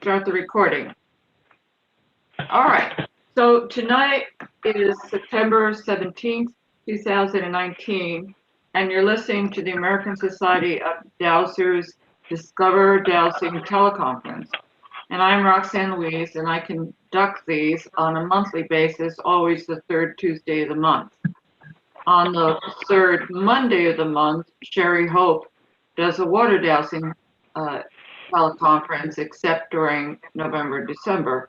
Start the recording. All right. So tonight is September 17th, 2019, and you're listening to the American Society of Dowsers Discover Dowsing teleconference. And I'm Roxanne Louise, and I conduct these on a monthly basis, always the third Tuesday of the month. On the third Monday of the month, Sherry Hope does a water dowsing teleconference, except during November, December.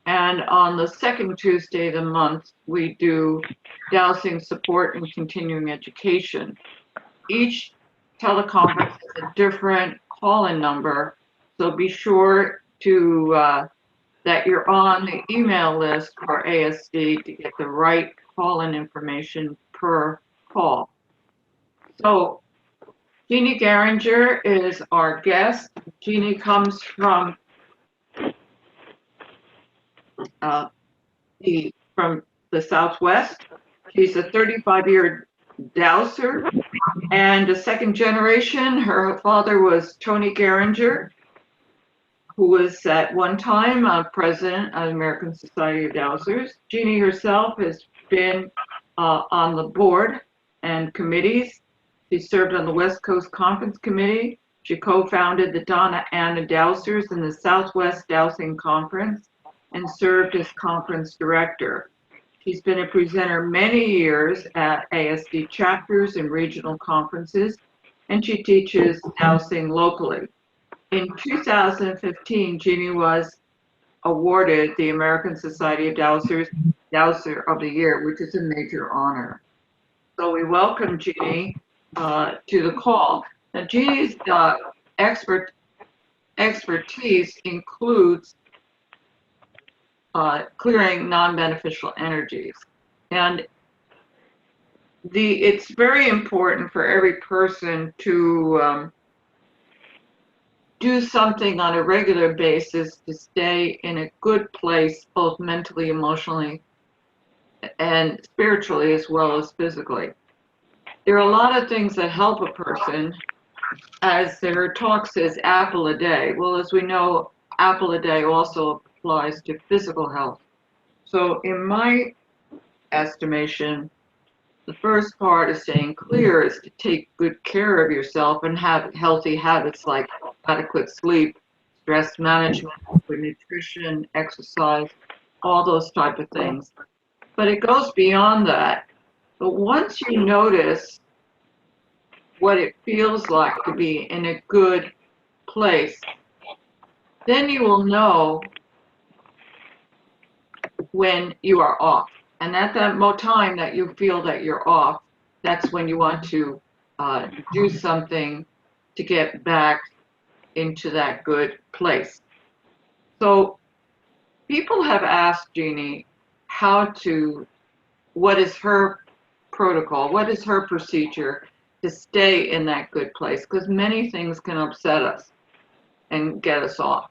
And on the second Tuesday of the month, we do dowsing support and continuing education. Each teleconference has a different call-in number, so be sure to that you're on the email list for ASD to get the right call-in information per call. So Jeanne Gehringer is our guest. Jeanne comes from the Southwest. She's a 35-year dowser and a second generation. Her father was Tony Gehringer, who was at one time president of the American Society of Dowsers. Jeanne herself has been on the board and committees. She served on the West Coast Conference Committee. She co-founded the Donna Anna Dowsers in the Southwest Dowsing Conference and served as conference director. She's been a presenter many years at ASD chapters and regional conferences, and she teaches dowsing locally. In 2015, Jeanne was awarded the American Society of Dowsers Dowser of the Year, which is a major honor. So we welcome Jeanne to the call. Now, Jeanne's expertise includes clearing non-beneficial energies. And it's very important for every person to do something on a regular basis to stay in a good place, both mentally, emotionally, and spiritually, as well as physically. There are a lot of things that help a person, as her talk says, apple a day. Well, as we know, apple a day also applies to physical health. So in my estimation, the first part of staying clear is to take good care of yourself and have healthy habits like adequate sleep, stress management, nutrition, exercise, all those type of things. But it goes beyond that. But once you notice what it feels like to be in a good place, then you will know when you are off. And at that time that you feel that you're off, that's when you want to do something to get back into that good place. So people have asked Jeanne what is her protocol, what is her procedure to stay in that good place? Because many things can upset us and get us off.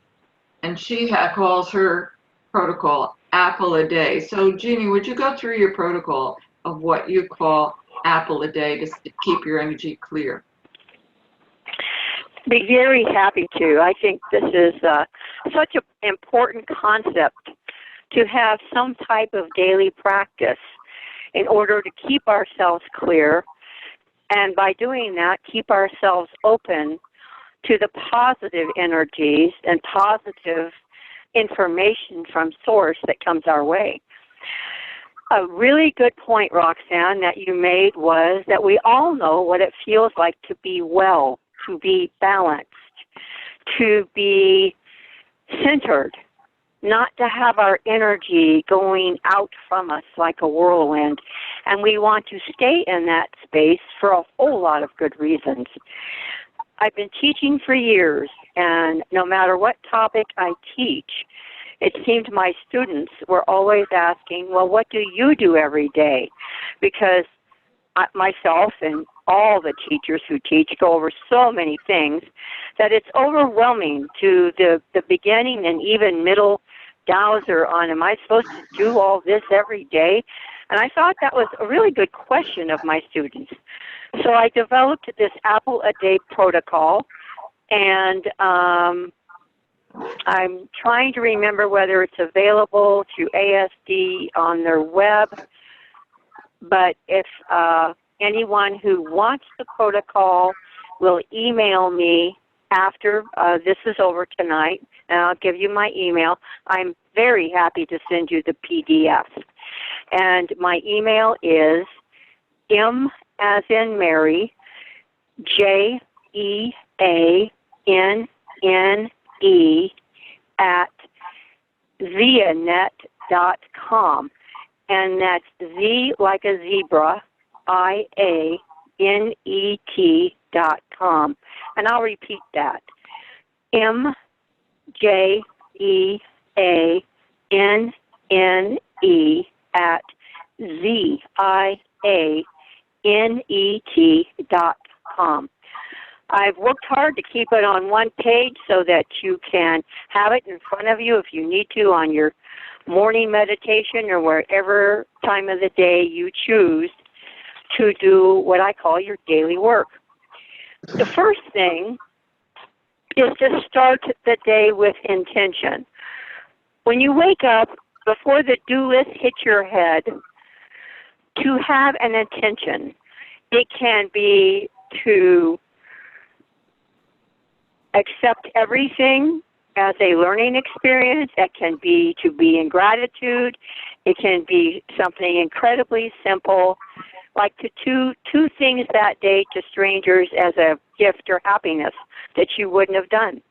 And she calls her protocol apple a day. So Jeanne, would you go through your protocol of what you call apple a day to keep your energy clear? Be very happy to. I think this is such an important concept to have some type of daily practice in order to keep ourselves clear, and by doing that, keep ourselves open to the positive energies and positive information from source that comes our way. A really good point, Roxanne, that you made was that we all know what it feels like to be well, to be balanced, to be centered, not to have our energy going out from us like a whirlwind. And we want to stay in that space for a whole lot of good reasons. I've been teaching for years, and no matter what topic I teach, it seemed my students were always asking, well, what do you do every day? Because myself and all the teachers who teach go over so many things that it's overwhelming to the beginning and even middle dowser on, am I supposed to do all this every day? And I thought that was a really good question of my students. So I developed this apple a day protocol, and I'm trying to remember whether it's available through ASD on their web, but if anyone who wants the protocol will email me after this is over tonight, and I'll give you my email. I'm very happy to send you the PDF. And my email is M as in Mary, JEANNE at zianet.com. And that's Z like a zebra, IANET.com. And I'll repeat that. MJEANNE at ZIANET.com. I've worked hard to keep it on one page so that you can have it in front of you if you need to on your morning meditation or wherever time of the day you choose to do what I call your daily work. The first thing is to start the day with intention. When you wake up, before the do list hits your head, to have an intention. It can be to accept everything as a learning experience. It can be to be in gratitude. It can be something incredibly simple, like to do two things that day to strangers as a gift or happiness that you wouldn't have done.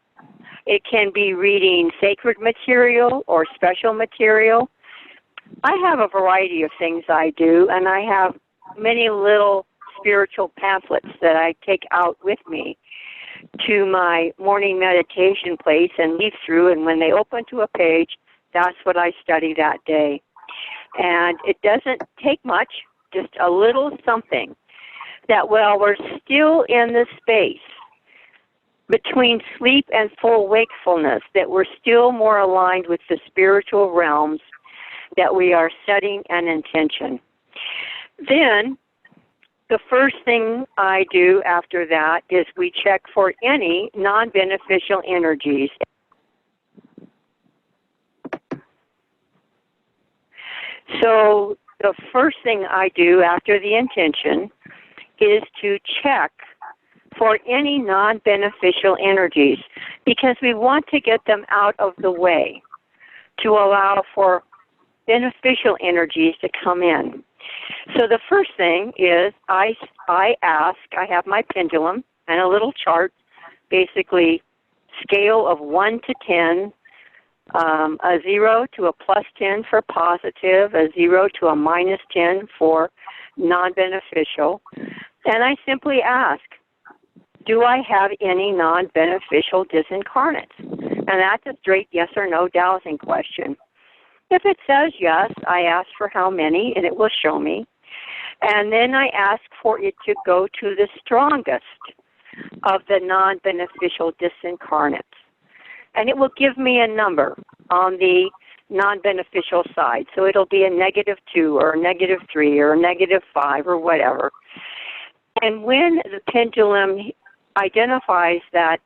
It can be reading sacred material or special material. I have a variety of things I do, and I have many little spiritual pamphlets that I take out with me to my morning meditation place and leaf through, and when they open to a page, that's what I study that day. And it doesn't take much, just a little something that while we're still in the space between sleep and full wakefulness, that we're still more aligned with the spiritual realms, that we are setting an intention. Then, the first thing I do after that is we check for any non-beneficial energies. So the first thing I do after the intention is to check for any non-beneficial energies, because we want to get them out of the way to allow for beneficial energies to come in. So the first thing is I ask, I have my pendulum and a little chart, basically scale of 1 to 10, a 0 to a plus 10 for positive, a 0 to a minus 10 for non-beneficial. And I simply ask, do I have any non-beneficial disincarnates? And that's a straight yes or no dowsing question. If it says yes, I ask for how many, and it will show me. And then I ask for it to go to the strongest of the non-beneficial disincarnates. And it will give me a number on the non-beneficial side. So it'll be a -2 or a -3 or a -5 or whatever. And when the pendulum identifies that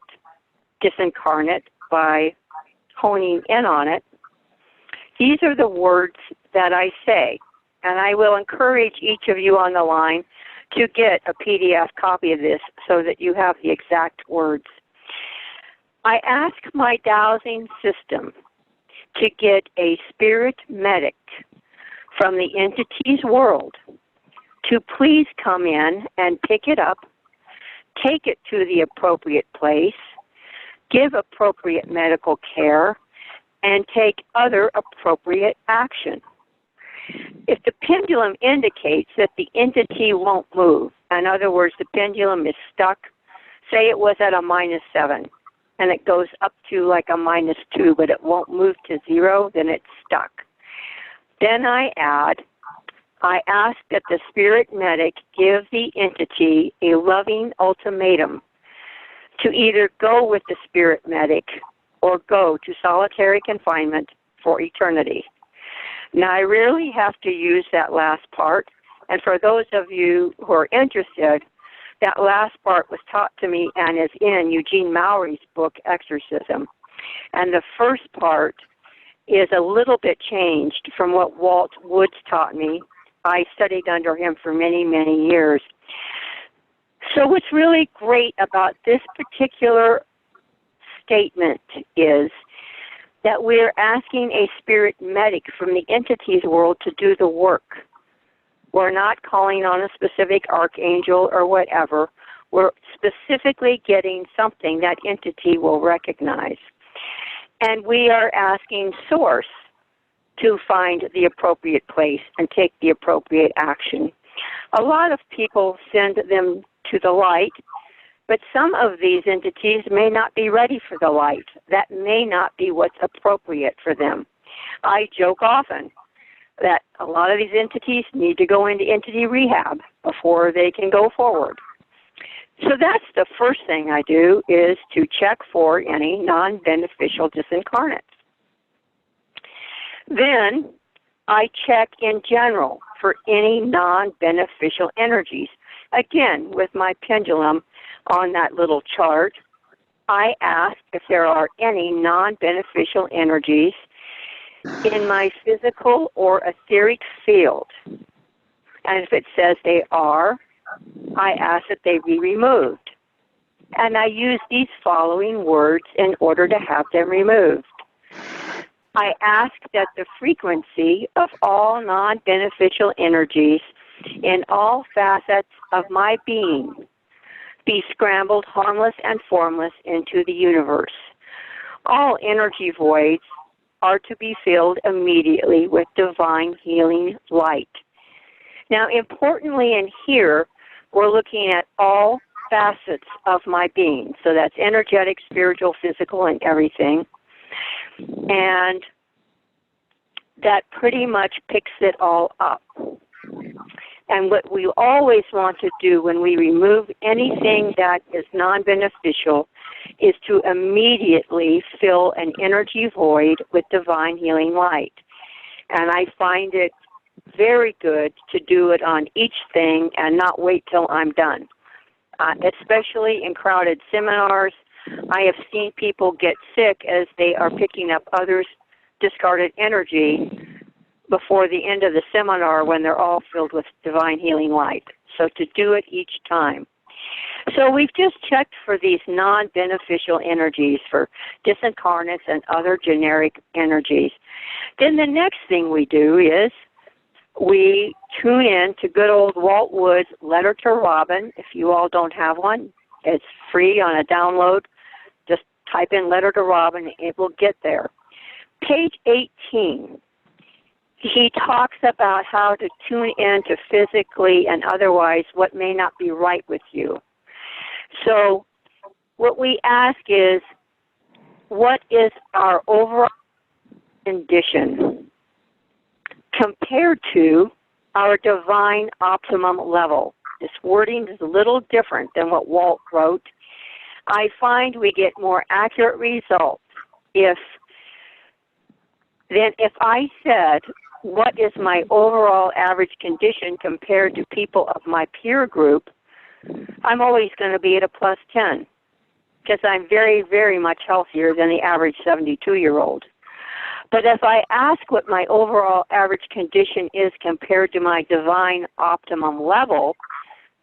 disincarnate by honing in on it, these are the words that I say. And I will encourage each of you on the line to get a PDF copy of this so that you have the exact words. I ask my dowsing system to get a spirit medic from the entity's world to please come in and pick it up, take it to the appropriate place, give appropriate medical care, and take other appropriate action. If the pendulum indicates that the entity won't move, in other words, the pendulum is stuck, say it was at a -7, and it goes up to like a -2, but it won't move to 0, then it's stuck. Then I ask that the spirit medic give the entity a loving ultimatum to either go with the spirit medic or go to solitary confinement for eternity. Now, I rarely have to use that last part, and for those of you who are interested, that last part was taught to me and is in Eugene Maury's book, Exorcism. And the first part is a little bit changed from what Walt Woods taught me. I studied under him for many, many years. So what's really great about this particular statement is that we're asking a spirit medic from the entities world to do the work. We're not calling on a specific archangel or whatever. We're specifically getting something that entity will recognize. And we are asking Source to find the appropriate place and take the appropriate action. A lot of people send them to the light, but some of these entities may not be ready for the light. That may not be what's appropriate for them. I joke often that a lot of these entities need to go into entity rehab before they can go forward. So that's the first thing I do, is to check for any non-beneficial disincarnates. Then I check in general for any non-beneficial energies. Again, with my pendulum on that little chart, I ask if there are any non-beneficial energies in my physical or etheric field. And if it says they are, I ask that they be removed. And I use these following words in order to have them removed. I ask that the frequency of all non-beneficial energies in all facets of my being be scrambled, harmless and formless, into the universe. All energy voids are to be filled immediately with divine healing light. Now, importantly in here, we're looking at all facets of my being. So that's energetic, spiritual, physical, and everything. And that pretty much picks it all up. And what we always want to do when we remove anything that is non-beneficial is to immediately fill an energy void with divine healing light. And I find it very good to do it on each thing and not wait till I'm done. Especially in crowded seminars, I have seen people get sick as they are picking up others' discarded energy before the end of the seminar when they're all filled with divine healing light. So to do it each time. So we've just checked for these non-beneficial energies, for disincarnates and other generic energies. Then the next thing we do is we tune in to good old Walt Woods' Letter to Robin. If you all don't have one, it's free on a download. Just type in Letter to Robin, it will get there. Page 18, he talks about how to tune in to physically and otherwise what may not be right with you. So what we ask is, what is our overall condition compared to our divine optimum level? This wording is a little different than what Walt wrote. I find we get more accurate results if I said, what is my overall average condition compared to people of my peer group, I'm always going to be at a plus 10 because I'm very, very much healthier than the average 72-year-old. But if I ask what my overall average condition is compared to my divine optimum level,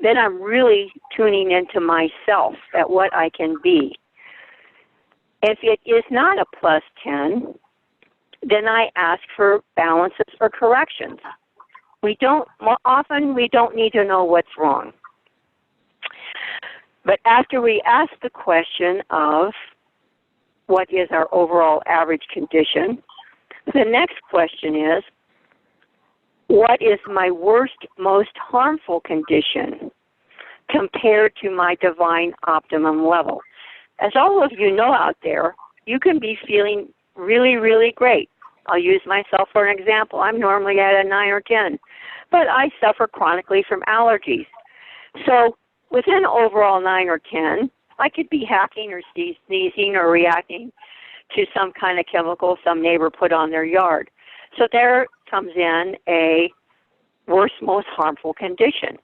then I'm really tuning into myself at what I can be. If it is not a plus 10, then I ask for balances or corrections. Often we don't need to know what's wrong. But after we ask the question of what is our overall average condition, the next question is, what is my worst, most harmful condition compared to my divine optimum level? As all of you know out there, you can be feeling really, really great. I'll use myself for an example. I'm normally at a 9 or 10, but I suffer chronically from allergies. So with an overall 9 or 10, I could be hacking or sneezing or reacting to some kind of chemical some neighbor put on their yard. So there comes in a worst, most harmful condition.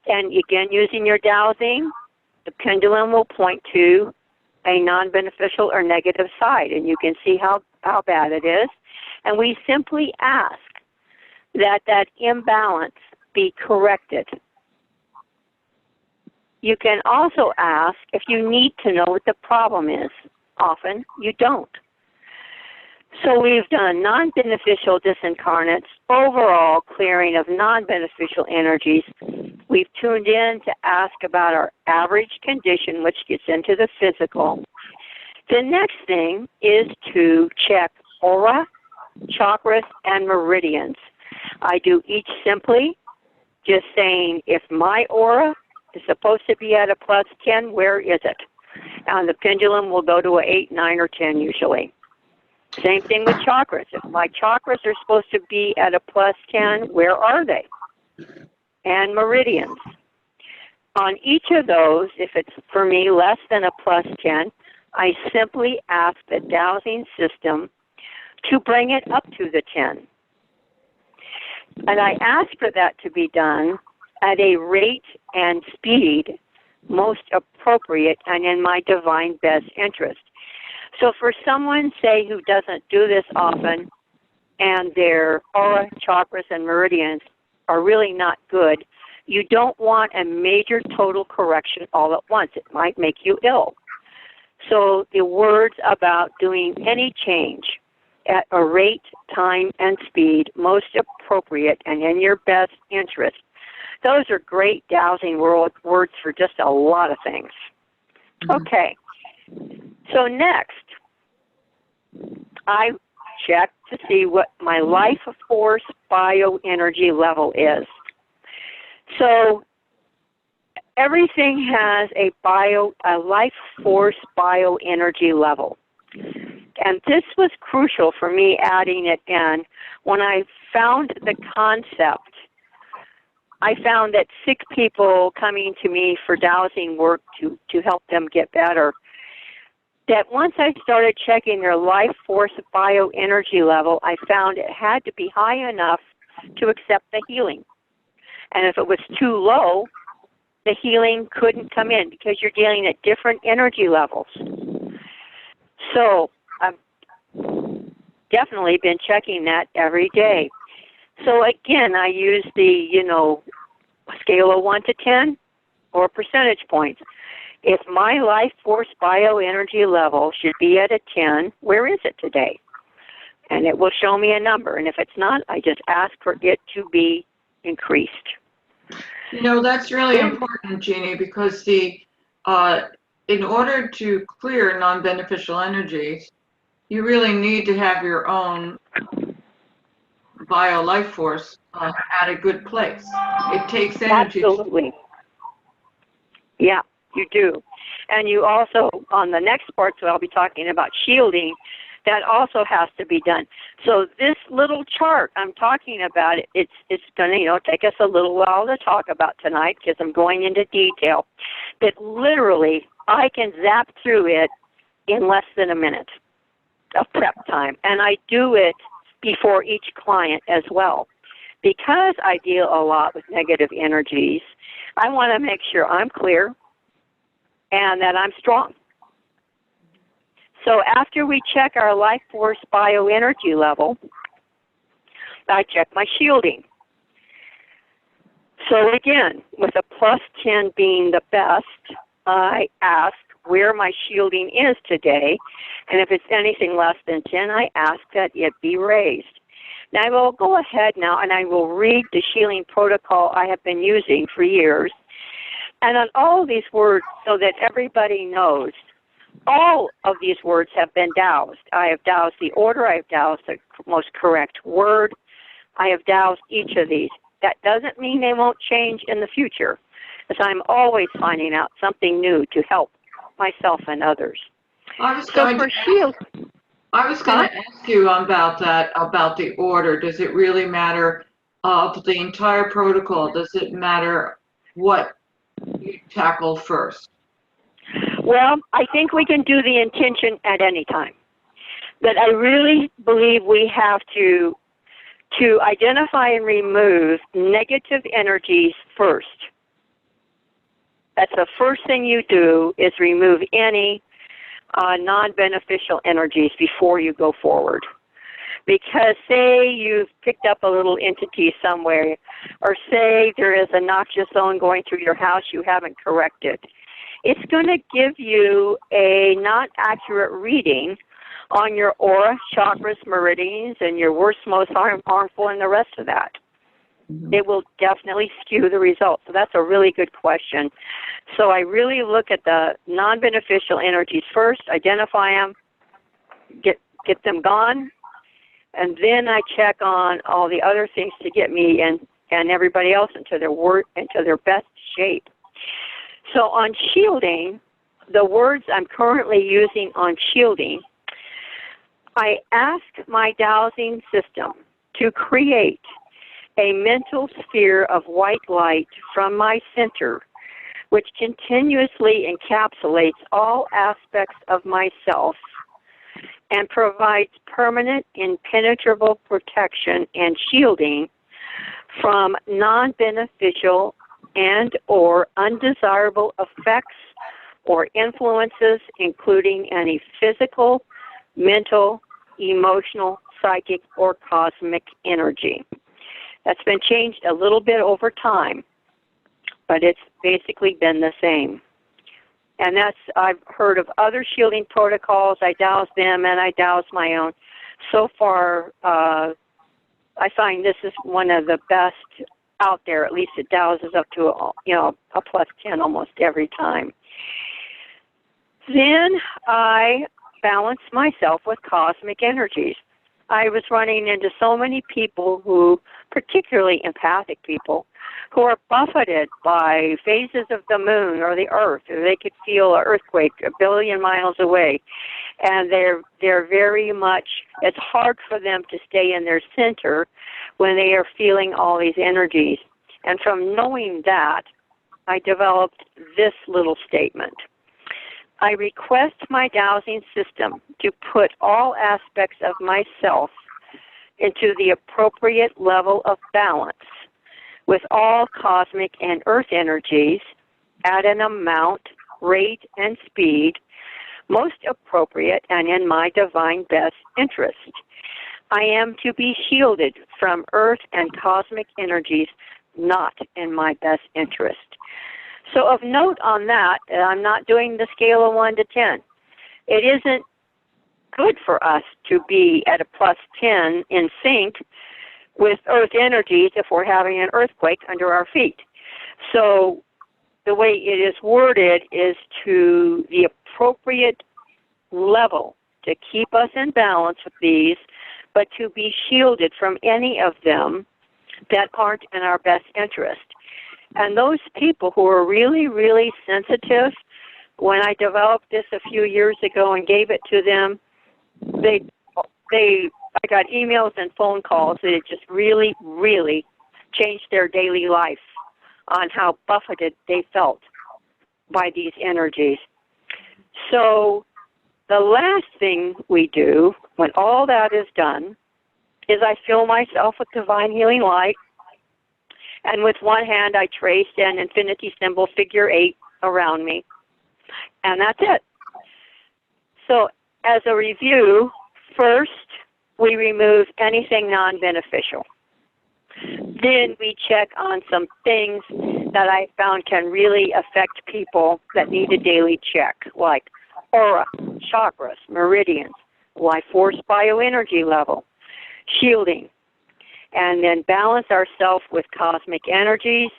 And again, using your dowsing, the pendulum will point to a non-beneficial or negative side, and you can see how bad it is. And we simply ask that imbalance be corrected. You can also ask if you need to know what the problem is. Often you don't. So we've done non-beneficial disincarnates, overall clearing of non-beneficial energies. We've tuned in to ask about our average condition, which gets into the physical. The next thing is to check aura, chakras, and meridians. I do each simply, just saying, if my aura is supposed to be at a plus 10, where is it? And the pendulum will go to an 8, 9, or 10 usually. Same thing with chakras. If my chakras are supposed to be at a plus 10, where are they? And meridians. On each of those, if it's for me less than a plus 10, I simply ask the dowsing system to bring it up to the 10. And I ask for that to be done at a rate and speed most appropriate and in my divine best interest. So for someone, say, who doesn't do this often and their aura, chakras, and meridians are really not good, you don't want a major total correction all at once. It might make you ill. So the words about doing any change at a rate, time, and speed most appropriate and in your best interest, those are great dowsing words for just a lot of things. Okay. So next, I check to see what my life force bioenergy level is. So everything has a life force bioenergy level. And this was crucial for me adding it in. When I found the concept, I found that 6 people coming to me for dowsing work to help them get better, that once I started checking their life force bioenergy level, I found it had to be high enough to accept the healing. And if it was too low, the healing couldn't come in because you're dealing at different energy levels. So I've definitely been checking that every day. So again, I use the, scale of 1 to 10 or percentage points. If my life force bioenergy level should be at a 10, where is it today? And it will show me a number. And if it's not, I just ask for it to be increased. That's really important, Jeannie, because in order to clear non-beneficial energies, you really need to have your own bio life force at a good place. It takes energy. Absolutely. Yeah, you do. And you also, on the next part, so I'll be talking about shielding, that also has to be done. So this little chart I'm talking about, it's going to take us a little while to talk about tonight because I'm going into detail. But literally, I can zap through it in less than a minute of prep time. And I do it before each client as well. Because I deal a lot with negative energies, I want to make sure I'm clear and that I'm strong. So after we check our life force bioenergy level, I check my shielding. So again, with a plus 10 being the best, I ask where my shielding is today, and if it's anything less than 10, I ask that it be raised. Now I will go ahead now and I will read the shielding protocol I have been using for years. And on all of these words, so that everybody knows, all of these words have been dowsed. I have dowsed the order, I have dowsed the most correct word, I have dowsed each of these. That doesn't mean they won't change in the future, because I'm always finding out something new to help myself and others. I was going to ask you about that, about the order. Does it really matter of the entire protocol? Does it matter what you tackle first? Well, I think we can do the intention at any time. But I really believe we have to identify and remove negative energies first. That's the first thing you do, is remove any non-beneficial energies before you go forward. Because say you've picked up a little entity somewhere, or say there is a noxious zone going through your house you haven't corrected, it's going to give you a not accurate reading on your aura, chakras, meridians, and your worst, most harmful, and the rest of that. Mm-hmm. It will definitely skew the results. So that's a really good question. So I really look at the non-beneficial energies first, identify them, get them gone, and then I check on all the other things to get me and everybody else into their best shape. So on shielding, the words I'm currently using on shielding, I ask my dowsing system to create a mental sphere of white light from my center, which continuously encapsulates all aspects of myself and provides permanent, impenetrable protection and shielding from non-beneficial and or undesirable effects or influences, including any physical, mental, emotional, psychic, or cosmic energy. That's been changed a little bit over time, but it's basically been the same. And I've heard of other shielding protocols. I douse them and I douse my own. So far, I find this is one of the best out there. At least it douses up to a plus 10 almost every time. Then I balance myself with cosmic energies. I was running into so many people who, particularly empathic people, who are buffeted by phases of the moon or the earth, or they could feel an earthquake a billion miles away. And they're very much, it's hard for them to stay in their center when they are feeling all these energies. And from knowing that, I developed this little statement. I request my dowsing system to put all aspects of myself into the appropriate level of balance with all cosmic and earth energies at an amount, rate, and speed most appropriate and in my divine best interest. I am to be shielded from earth and cosmic energies not in my best interest. So of note on that, I'm not doing the scale of 1 to 10. It isn't good for us to be at a plus 10 in sync with earth energies if we're having an earthquake under our feet. So the way it is worded is to the appropriate level to keep us in balance with these, but to be shielded from any of them that aren't in our best interest. And those people who are really, really sensitive, when I developed this a few years ago and gave it to them, I got emails and phone calls that it just really, really changed their daily life on how buffeted they felt by these energies. So the last thing we do when all that is done is I fill myself with divine healing light. And with one hand, I traced an infinity symbol, figure 8, around me. And that's it. So as a review, first, we remove anything non-beneficial. Then we check on some things that I found can really affect people that need a daily check, like aura, chakras, meridians, life force bioenergy level, shielding, and then balance ourselves with cosmic energies,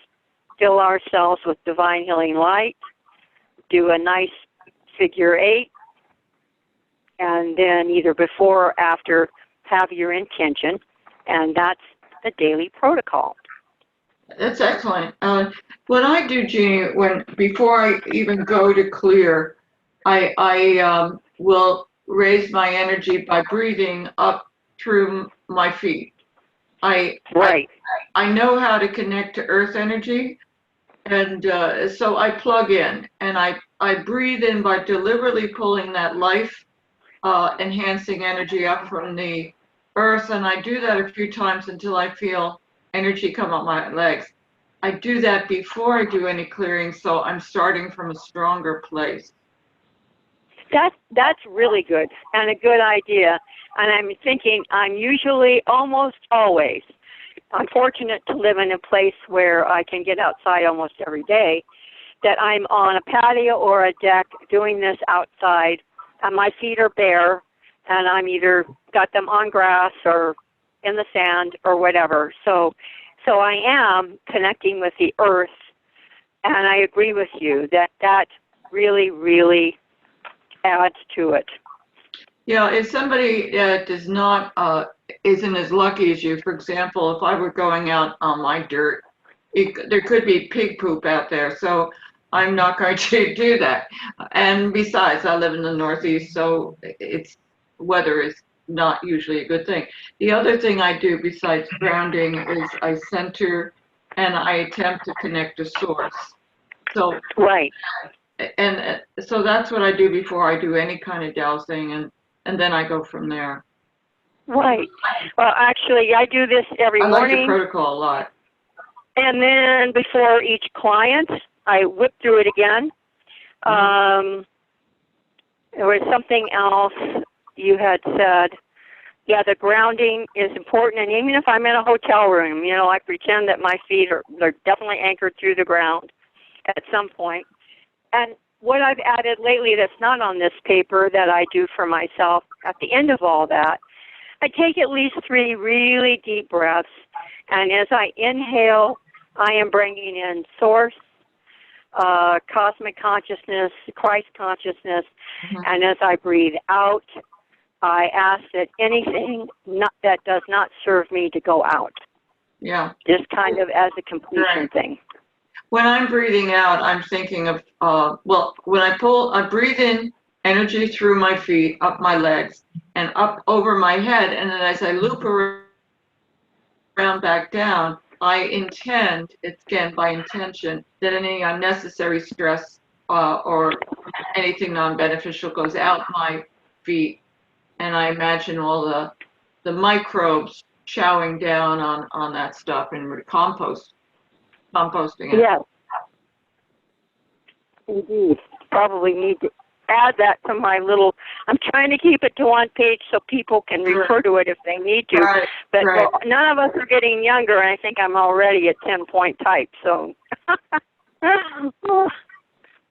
fill ourselves with divine healing light, do a nice figure 8, and then either before or after have your intention, and that's the daily protocol. That's excellent. What I do, Jeanne, before I even go to clear, I will raise my energy by breathing up through my feet. I know how to connect to earth energy, and so I plug in and I breathe in by deliberately pulling that life enhancing energy up from the earth, and I do that a few times until I feel energy come up my legs. I do that before I do any clearing, so I'm starting from a stronger place. That's really good and a good idea. And I'm thinking I'm usually almost always. I'm fortunate to live in a place where I can get outside almost every day. That I'm on a patio or a deck doing this outside, and my feet are bare, and I'm either got them on grass or in the sand or whatever. So I am connecting with the earth, and I agree with you that really, really adds to it. Yeah, if somebody does not isn't as lucky as you, for example, if I were going out on my dirt, there could be pig poop out there, so I'm not going to do that. And besides, I live in the Northeast, so it's weather is not usually a good thing. The other thing I do besides grounding is I center and I attempt to connect to source. So Right. and so that's what I do before I do any kind of dowsing, and then I go from there. Right. Well, actually, I do this every I like morning. the protocol a lot. And then before each client, I whip through it again. There was something else you had said. Yeah, the grounding is important. And even if I'm in a hotel room, I pretend that my feet they're definitely anchored through the ground at some point. And what I've added lately that's not on this paper that I do for myself, at the end of all that, I take at least 3 really deep breaths. And as I inhale, I am bringing in source, cosmic consciousness, Christ consciousness. Mm-hmm. And as I breathe out, I ask that anything that does not serve me to go out. Yeah. Just kind of as a completion thing. When I'm breathing out, I'm thinking of, when I breathe in energy through my feet, up my legs, and up over my head, and then as I loop around back down, I intend, it's again by intention, that any unnecessary stress or anything non-beneficial goes out my feet, and I imagine all the microbes chowing down on that stuff and composting it. Yes, indeed. Probably need to add that to my little, I'm trying to keep it to one page so people can refer to it if they need to. Right, but right. Well, none of us are getting younger, and I think I'm already at 10-point type, so.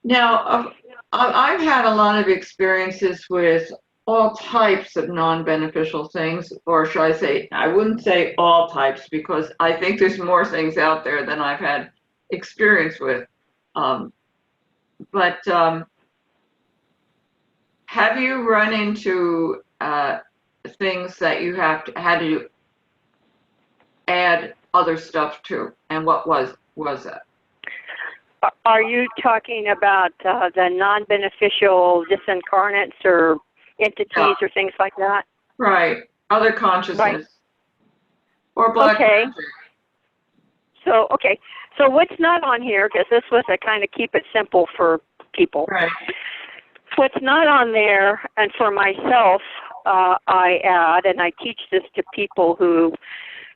Now, I've had a lot of experiences with all types of non-beneficial things, or should I say, I wouldn't say all types, because I think there's more things out there than I've had experience with. But have you run into things that you had to add other stuff to, and what was it? Are you talking about the non-beneficial disincarnates or entities or things like that? Right. Other consciousness. Right. Or black magic. Okay. So what's not on here, because this was a kind of keep it simple for people. Right. What's not on there, and for myself, I add, and I teach this to people who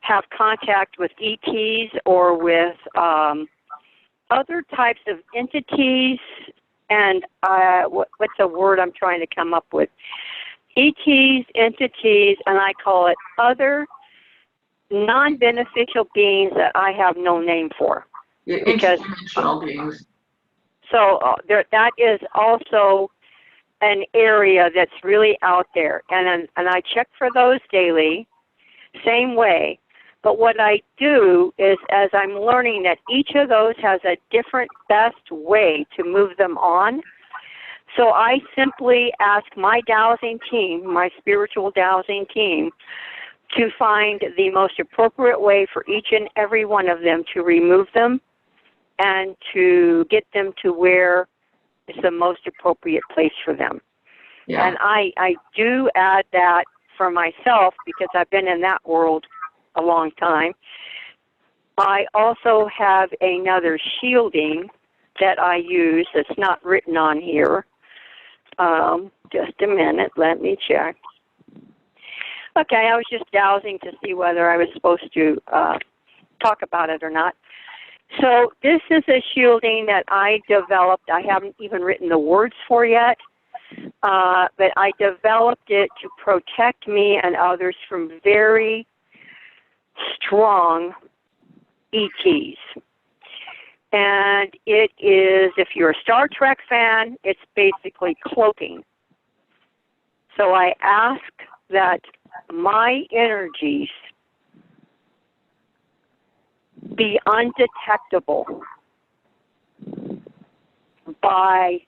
have contact with ETs or with other types of entities, and what's a word I'm trying to come up with? ETs, entities, and I call it other non-beneficial beings that I have no name for. Interdimensional beings. So that is also an area that's really out there, and I check for those daily, same way. But what I do is, as I'm learning that each of those has a different best way to move them on, so I simply ask my dowsing team, my spiritual dowsing team, to find the most appropriate way for each and every one of them to remove them and to get them to where is the most appropriate place for them. Yeah. And I do add that for myself because I've been in that world a long time. I also have another shielding that I use that's not written on here. Just a minute, let me check. Okay, I was just dowsing to see whether I was supposed to talk about it or not. So this is a shielding that I developed. I haven't even written the words for yet, but I developed it to protect me and others from very strong ETs. And it is, if you're a Star Trek fan, it's basically cloaking. So I ask that my energies be undetectable by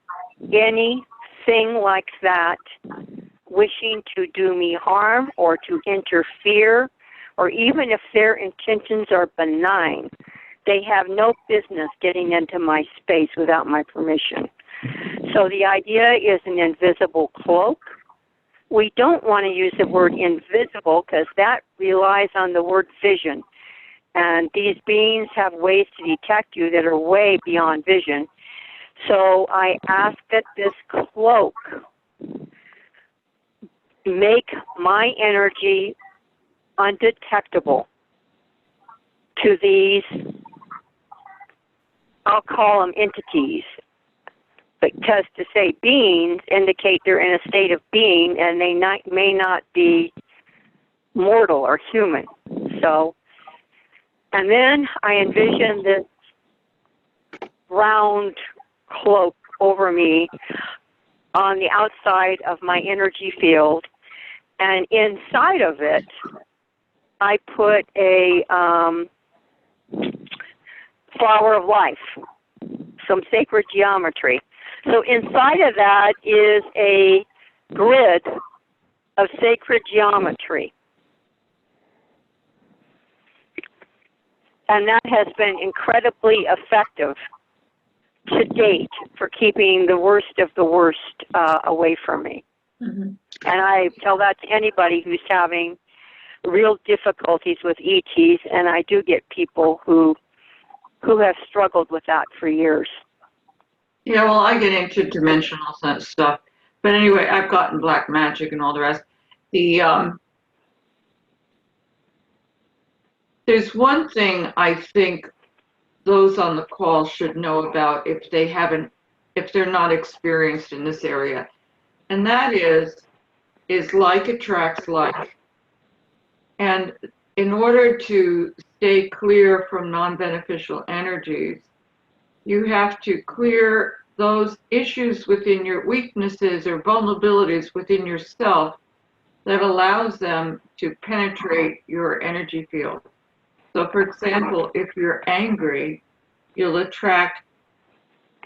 anything like that wishing to do me harm or to interfere, or even if their intentions are benign, they have no business getting into my space without my permission. So the idea is an invisible cloak. We don't want to use the word invisible because that relies on the word vision. And these beings have ways to detect you that are way beyond vision. So I ask that this cloak make my energy undetectable to these, I'll call them entities, because to say beings indicate they're in a state of being and they may not be mortal or human. So, and then I envision this round cloak over me on the outside of my energy field, and inside of it I put a flower of life, some sacred geometry. So inside of that is a grid of sacred geometry. And that has been incredibly effective to date for keeping the worst of the worst away from me. Mm-hmm. And I tell that to anybody who's having real difficulties with ETs, and I do get people who have struggled with that for years. Yeah, well, I get into dimensional stuff. But anyway, I've gotten black magic and all the rest. There's one thing I think those on the call should know about if they're not experienced in this area. And that is like attracts like. And in order to stay clear from non-beneficial energies, you have to clear those issues within your weaknesses or vulnerabilities within yourself that allows them to penetrate your energy field. So, for example, if you're angry, you'll attract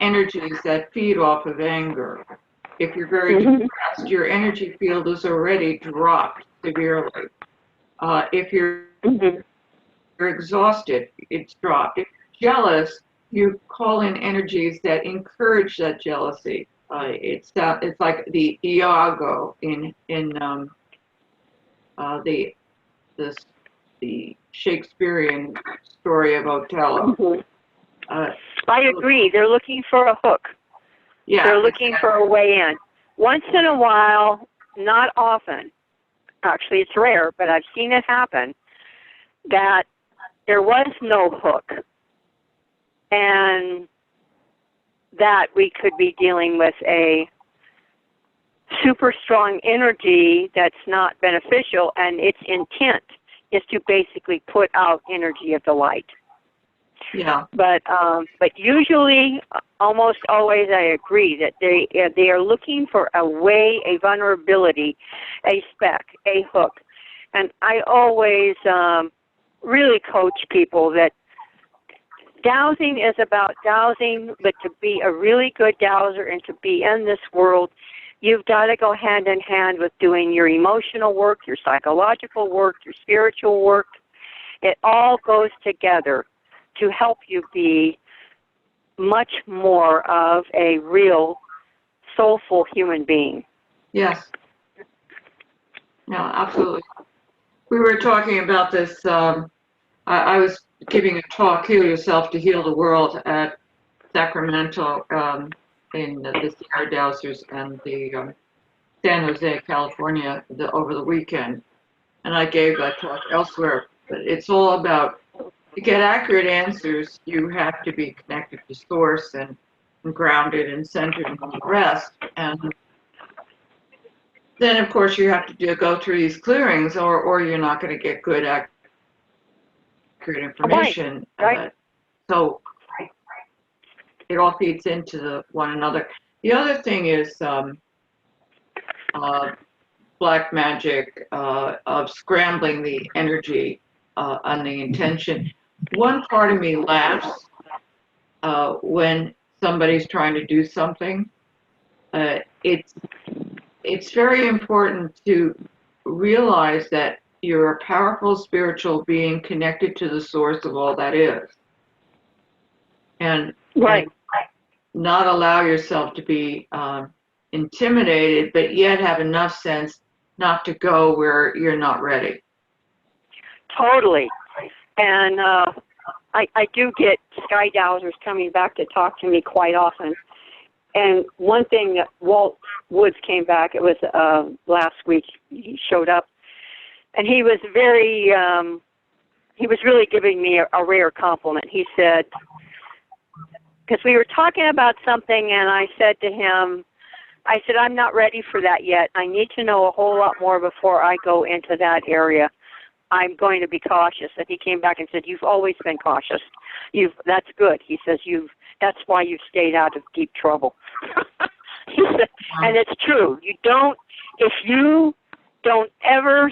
energies that feed off of anger. If you're very depressed, your energy field is already dropped severely. If you're exhausted, it's dropped. If you're jealous, you call in energies that encourage that jealousy. It's like the Iago in the Shakespearean story of Othello. I agree. They're looking for a hook. Yeah, they're looking for a way in. Once in a while, not often. Actually, it's rare, but I've seen it happen, that there was no hook, and that we could be dealing with a super strong energy that's not beneficial, and its intent is to basically put out energy of the light. Yeah. But usually, almost always, I agree that they are looking for a way, a vulnerability, a speck, a hook. And I always really coach people that dowsing is about dowsing, but to be a really good dowser and to be in this world, you've got to go hand in hand with doing your emotional work, your psychological work, your spiritual work. It all goes together to help you be much more of a real, soulful human being. Yes. No, absolutely. We were talking about this. I was giving a talk, Heal Yourself to Heal the World, at Sacramento in the Sierra Dowsers and the San Jose, California, over the weekend. And I gave that talk elsewhere. But it's all about, to get accurate answers, you have to be connected to source and grounded and centered and all the rest. And then of course you have to go through these clearings, or you're not going to get good accurate information. Right. So it all feeds into one another. The other thing is black magic of scrambling the energy on the intention. One part of me laughs when somebody's trying to do something. It's very important to realize that you're a powerful spiritual being connected to the source of all that is. And not allow yourself to be intimidated, but yet have enough sense not to go where you're not ready. Totally. And I do get sky dowsers coming back to talk to me quite often. And one thing that Walt Woods came back, it was last week, he showed up, and he was really giving me a rare compliment. He said, because we were talking about something, and I said to him, I'm not ready for that yet. I need to know a whole lot more before I go into that area. I'm going to be cautious. And he came back and said, you've always been cautious. That's good. He says, that's why you've stayed out of deep trouble. He said, and it's true. If you don't ever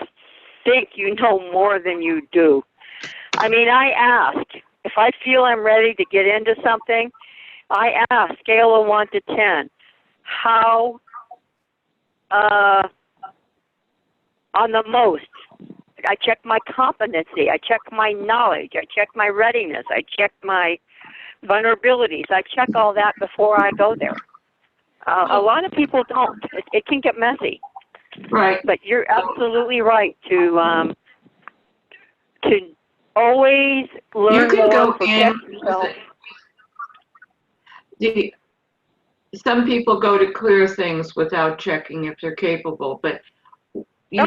think you know more than you do. I mean, I ask, if I feel I'm ready to get into something, I ask, scale of 1 to 10, how, on the most, I check my competency, I check my knowledge, I check my readiness, I check my vulnerabilities, I check all that before I go there. A lot of people don't. It can get messy. Right. But you're absolutely right to always learn you can more, go protect in yourself. Some people go to clear things without checking if they're capable, but you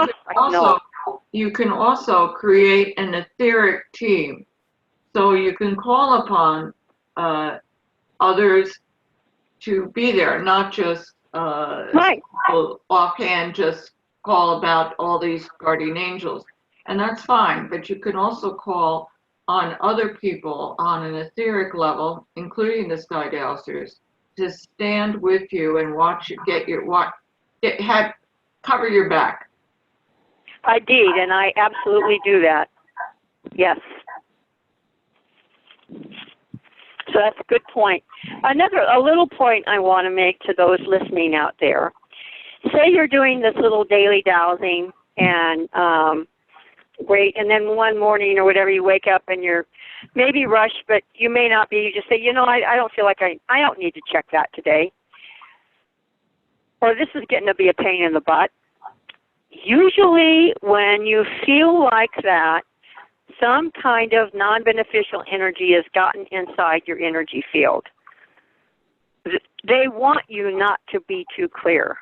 can also create an etheric team. So you can call upon others to be there, not just offhand just call about all these guardian angels. And that's fine, but you can also call on other people on an etheric level, including the sky dowsers, to stand with you and watch you cover your back. I did, and I absolutely do that. Yes. So that's a good point. A little point I want to make to those listening out there. Say you're doing this little daily dowsing, and great, and then one morning or whatever you wake up and you're maybe rushed, but you may not be. You just say, I don't feel like I don't need to check that today. Or this is getting to be a pain in the butt. Usually when you feel like that, some kind of non-beneficial energy has gotten inside your energy field. They want you not to be too clear.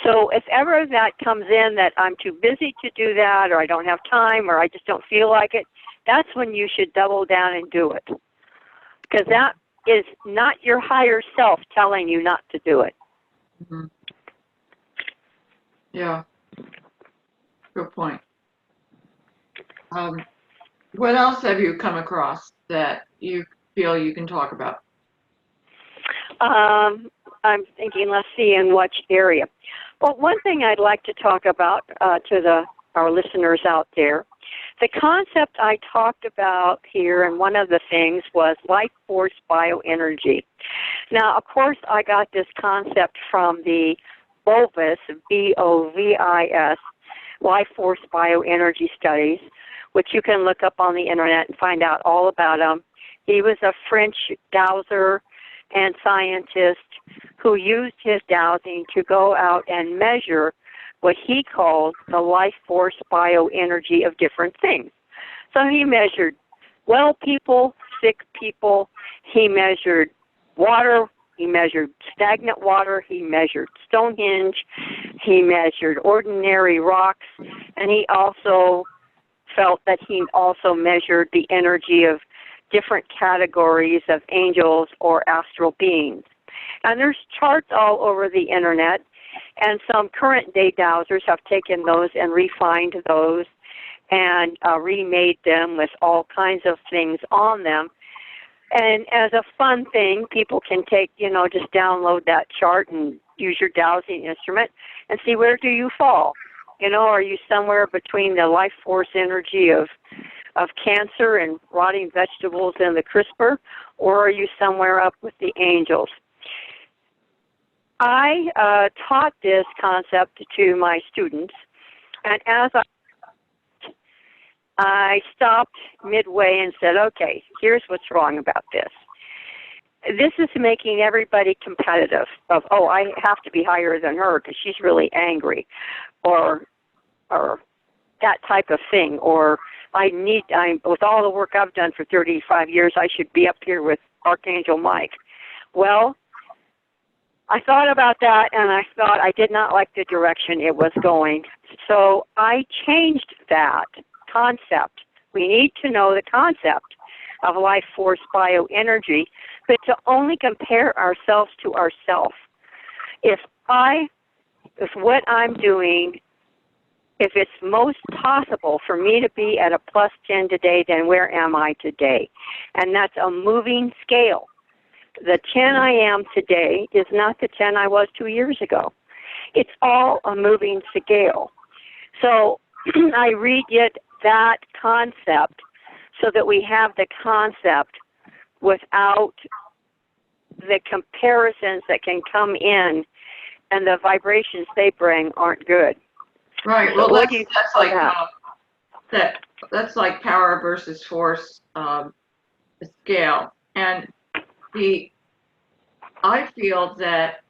So if ever that comes in that I'm too busy to do that, or I don't have time, or I just don't feel like it, that's when you should double down and do it. Because that is not your higher self telling you not to do it. Mm-hmm. Yeah. Good point. What else have you come across that you feel you can talk about? I'm thinking, let's see, in which area. Well, one thing I'd like to talk about to our listeners out there, the concept I talked about here, and one of the things was life force bioenergy. Now, of course, I got this concept from the BOVIS, BOVIS, life force bioenergy studies, which you can look up on the internet and find out all about him. He was a French dowser and scientist who used his dowsing to go out and measure what he called the life force bioenergy of different things. So he measured well people, sick people, he measured water, he measured stagnant water, he measured Stonehenge, he measured ordinary rocks, and he also felt that he also measured the energy of different categories of angels or astral beings. And there's charts all over the internet, And some current day dowsers have taken those and refined those and remade them with all kinds of things on them. And as a fun thing, people can take, just download that chart and use your dowsing instrument and see where do you fall. Are you somewhere between the life force energy of cancer and rotting vegetables and the CRISPR, or are you somewhere up with the angels? I taught this concept to my students, and as I stopped midway and said, okay, here's what's wrong about this. This is making everybody competitive of, I have to be higher than her because she's really angry, or that type of thing, or with all the work I've done for 35 years, I should be up here with Archangel Mike. Well, I thought about that, and I thought I did not like the direction it was going. So I changed that concept. We need to know the concept of life force bioenergy, but to only compare ourselves to ourselves. If what I'm doing, if it's most possible for me to be at a plus 10 today, then where am I today? And that's a moving scale. The 10 I am today is not the 10 I was 2 years ago. It's all a moving scale. So I redid that concept so that we have the concept without the comparisons that can come in, and the vibrations they bring aren't good. Right. So Well, that's like power versus force scale, and I feel that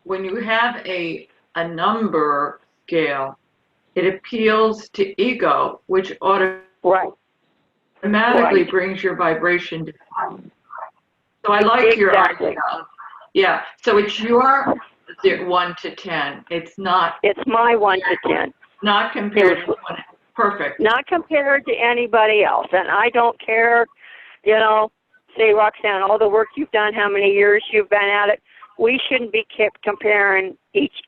when you have a number scale, it appeals to ego, which automatically brings your vibration down. So I like your idea. Yeah. So it's your 1 to 10. It's not. It's my 1 to 10. Not compared to 1. Perfect. Not compared to anybody else. And I don't care, say, Roxanne, all the work you've done, how many years you've been at it. We shouldn't be kept comparing each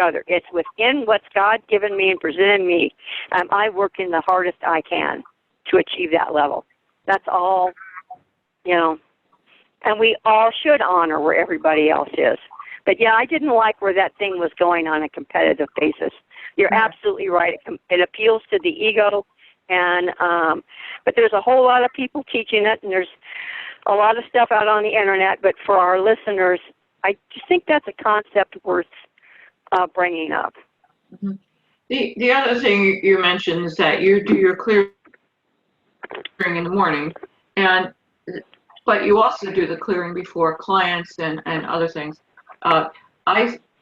other. It's within what's God given me and presented me. I work in the hardest I can to achieve that level. That's all, and we all should honor where everybody else is. But yeah, I didn't like where that thing was going on a competitive basis. You're absolutely right. It appeals to the ego, and but there's a whole lot of people teaching it, and there's a lot of stuff out on the internet. But for our listeners, I just think that's a concept worth bringing up. Mm-hmm. The other thing you mentioned is that you do your clearing in the morning, but you also do the clearing before clients and other things.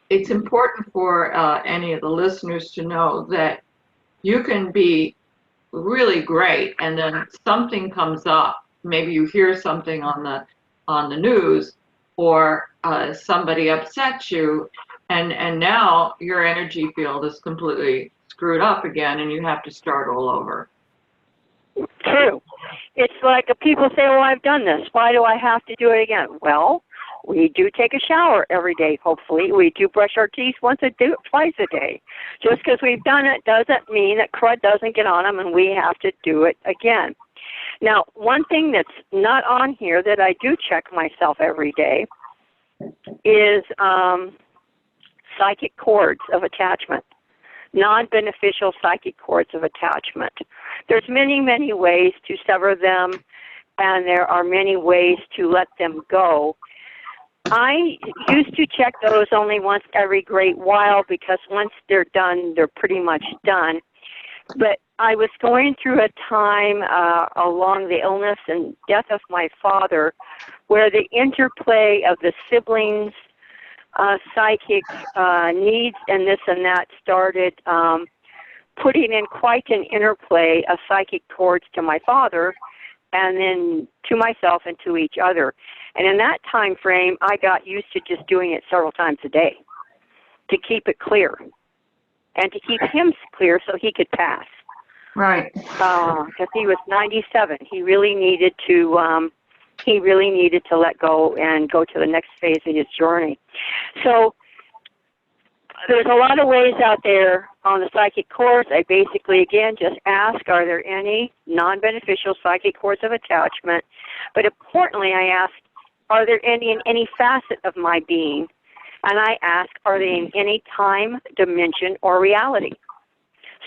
It's important for any of the listeners to know that you can be really great, and then something comes up. Maybe you hear something on the news, or somebody upsets you, and now your energy field is completely screwed up again, and you have to start all over. True. It's like people say, well, I've done this. Why do I have to do it again? Well, we do take a shower every day, hopefully. We do brush our teeth twice a day. Just because we've done it doesn't mean that crud doesn't get on them and we have to do it again. Now, one thing that's not on here that I do check myself every day is psychic cords of attachment, non-beneficial psychic cords of attachment. There's many, many ways to sever them, and there are many ways to let them go. I used to check those only once every great while, because once they're done, they're pretty much done. But I was going through a time along the illness and death of my father where the interplay of the siblings' psychic needs and this and that started putting in quite an interplay of psychic cords to my father, and then to myself and to each other. And in that time frame, I got used to just doing it several times a day to keep it clear and to keep him clear so he could pass. Right. Because he was 97. He really needed to let go and go to the next phase of his journey. So there's a lot of ways out there on the psychic course. I basically, again, just ask, are there any non-beneficial psychic cords of attachment? But importantly, I ask, are there any in any facet of my being? And I ask, are they in any time, dimension, or reality?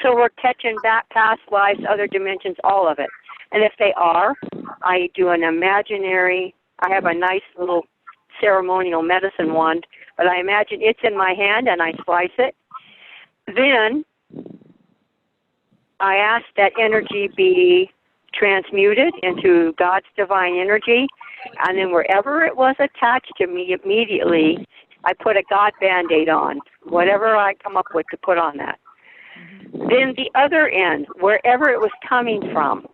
So we're catching back past lives, other dimensions, all of it. And if they are, I do an imaginary, I have a nice little ceremonial medicine wand, but I imagine it's in my hand and I slice it. Then I ask that energy be transmuted into God's divine energy, and then wherever it was attached to me immediately, I put a God Band-Aid on, whatever I come up with to put on that. Then the other end, wherever it was coming from,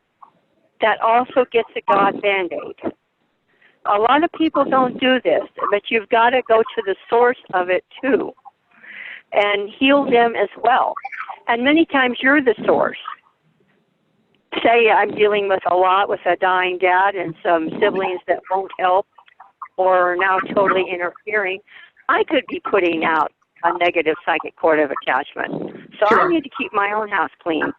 that also gets a God Band-Aid. A lot of people don't do this, but you've got to go to the source of it too and heal them as well. And many times you're the source. Say I'm dealing with a lot with a dying dad and some siblings that won't help or are now totally interfering. I could be putting out a negative psychic cord of attachment. So Sure. I need to keep my own house clean.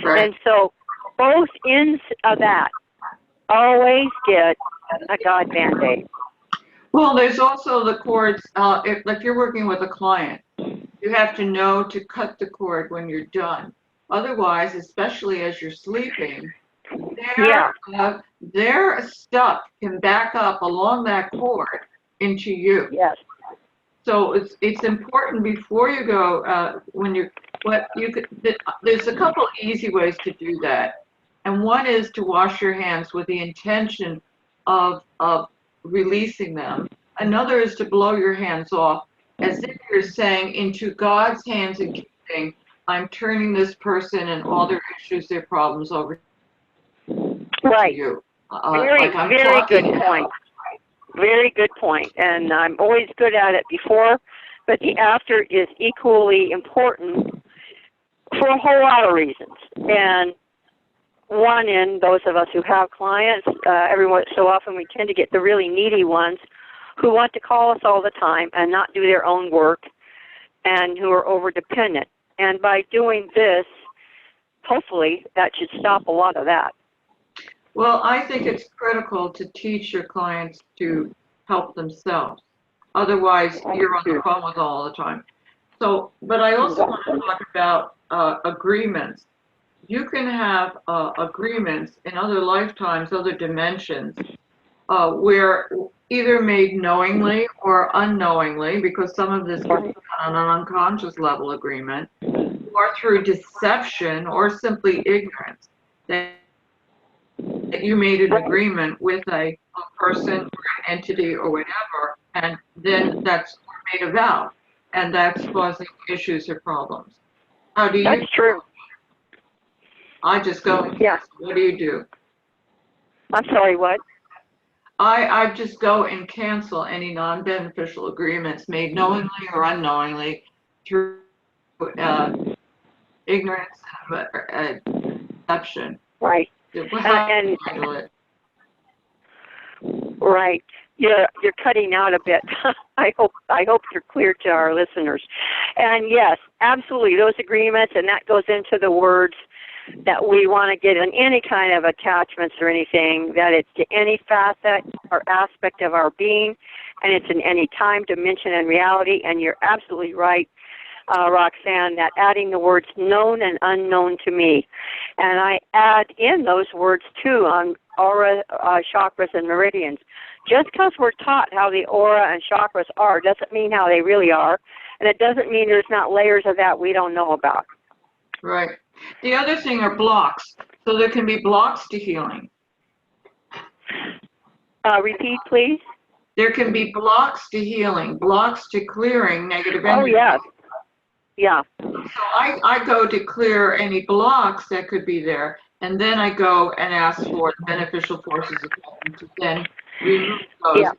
Right. And so both ends of that always get a God Band-Aid. Well, there's also the cords. If you're working with a client, you have to know to cut the cord when you're done. Otherwise, especially as you're sleeping, their stuff can back up along that cord into you. Yes. So it's important before you go there's a couple easy ways to do that, and one is to wash your hands with the intention of releasing them. Another is to blow your hands off as if you're saying, into God's hands and keeping, I'm turning this person and all their issues, their problems over Right. to you. Very good point. Very good point. And I'm always good at it before, but the after is equally important for a whole lot of reasons. And one, in those of us who have clients, every so often we tend to get the really needy ones who want to call us all the time and not do their own work and who are over-dependent. And by doing this, hopefully that should stop a lot of that. Well, I think it's critical to teach your clients to help themselves. Otherwise, you're on the phone with them all the time. So, but I also want to talk about agreements. You can have agreements in other lifetimes, other dimensions, where either made knowingly or unknowingly, because some of this is on an unconscious level agreement, or through deception or simply ignorance, that you made an agreement with a person or an entity or whatever, and then that's made a vow, and that's causing issues or problems. How do you? That's true. I just go. Yeah. What do you do? I'm sorry, what? I just go and cancel any non-beneficial agreements made knowingly or unknowingly through ignorance and deception. Right. How do you handle it? Right. You're cutting out a bit. I hope you're clear to our listeners. And yes, absolutely, those agreements, and that goes into the words that we want to get in any kind of attachments or anything, that it's to any facet or aspect of our being, and it's in any time, dimension, and reality. And you're absolutely right, Roxanne, that adding the words known and unknown to me. And I add in those words, too, on aura, chakras, and meridians. Just because we're taught how the aura and chakras are doesn't mean how they really are, and it doesn't mean there's not layers of that we don't know about. Right. The other thing are blocks. So there can be blocks to healing. Repeat, please. There can be blocks to healing, blocks to clearing negative energy. Oh, yes. Yeah. So I go to clear any blocks that could be there, and then I go and ask for the beneficial forces of heaven to then remove those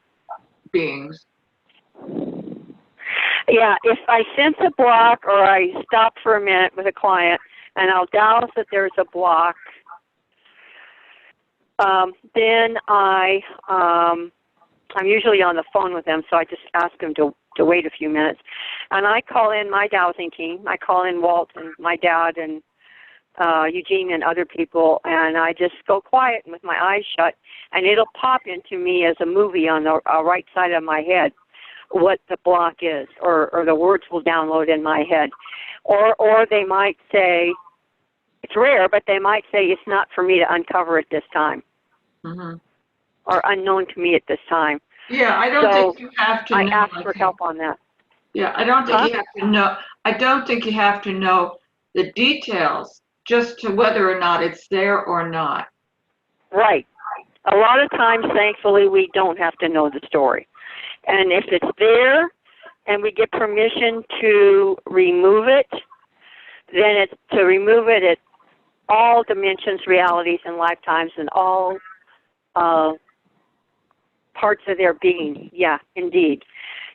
beings. Yeah, if I sense a block or I stop for a minute with a client and I'll douse that there's a block, then I'm usually on the phone with them, so I just ask them to wait a few minutes. And I call in my dowsing team. I call in Walt and my dad and Eugene and other people, and I just go quiet with my eyes shut, and it'll pop into me as a movie on the right side of my head what the block is, or the words will download in my head. Or they might say, it's rare, but they might say it's not for me to uncover at this time, or unknown to me at this time. Yeah, I don't think you have to know. I ask for help on that. Yeah, I don't think you have to know. I don't think you have to know the details, just to whether or not it's there or not. Right. A lot of times, thankfully, we don't have to know the story. And if it's there and we get permission to remove it, then it's to remove it at all dimensions, realities, and lifetimes, and all parts of their being. Yeah, indeed.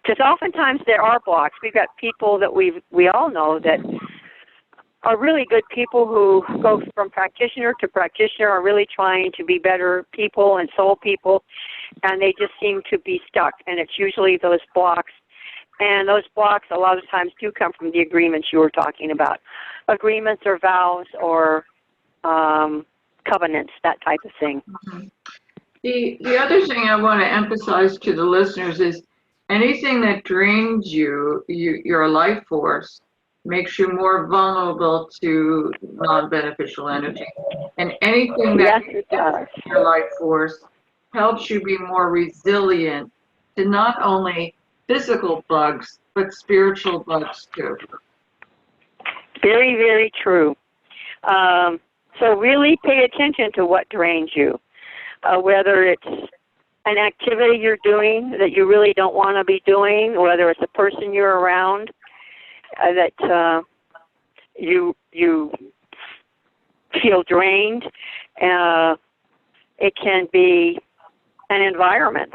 Because oftentimes there are blocks. We've got people that we all know that are really good people who go from practitioner to practitioner, are really trying to be better people and soul people, and they just seem to be stuck. And it's usually those blocks. And those blocks a lot of times do come from the agreements you were talking about. Agreements or vows or covenants, that type of thing. The other thing I want to emphasize to the listeners is anything that drains your life force, makes you more vulnerable to non-beneficial energy. And anything that does your life force helps you be more resilient to not only physical bugs, but spiritual bugs too. Very, very true. So really pay attention to what drains you, whether it's an activity you're doing that you really don't want to be doing, whether it's a person you're around that you feel drained. It can be an environment.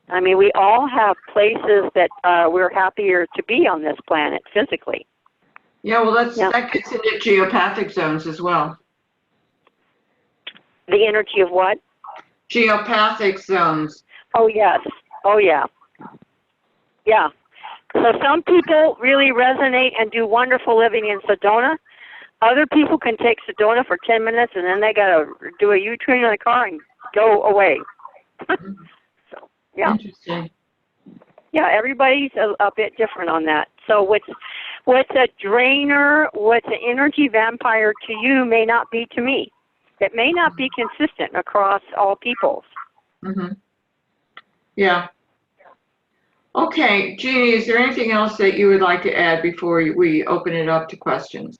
I mean, we all have places that we're happier to be on this planet physically. Yeah, well, that gets into geopathic zones as well. The energy of what? Geopathic zones. Oh, yes. Oh, yeah. Yeah. So some people really resonate and do wonderful living in Sedona. Other people can take Sedona for 10 minutes and then they got to do a U-turn in the car and go away. So, yeah. Interesting. Yeah, everybody's a bit different on that. So what's a drainer, what's an energy vampire to you may not be to me. It may not be consistent across all peoples. Yeah. Okay, Jeannie, is there anything else that you would like to add before we open it up to questions?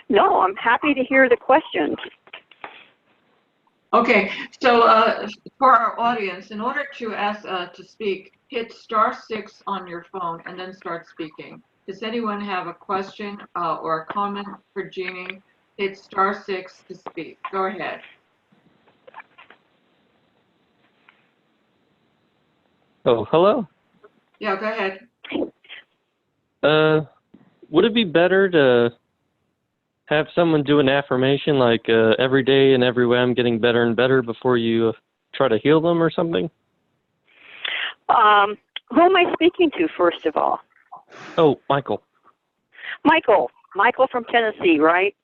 No, I'm happy to hear the questions. Okay, so for our audience, in order to ask to speak, hit *6 on your phone and then start speaking. Does anyone have a question or a comment for Jeannie? Hit *6 to speak. Go ahead. Oh, hello? Yeah, go ahead. Would it be better to have someone do an affirmation like every day and every way I'm getting better and better before you try to heal them or something? Who am I speaking to, first of all? Oh, Michael. Michael from Tennessee, right?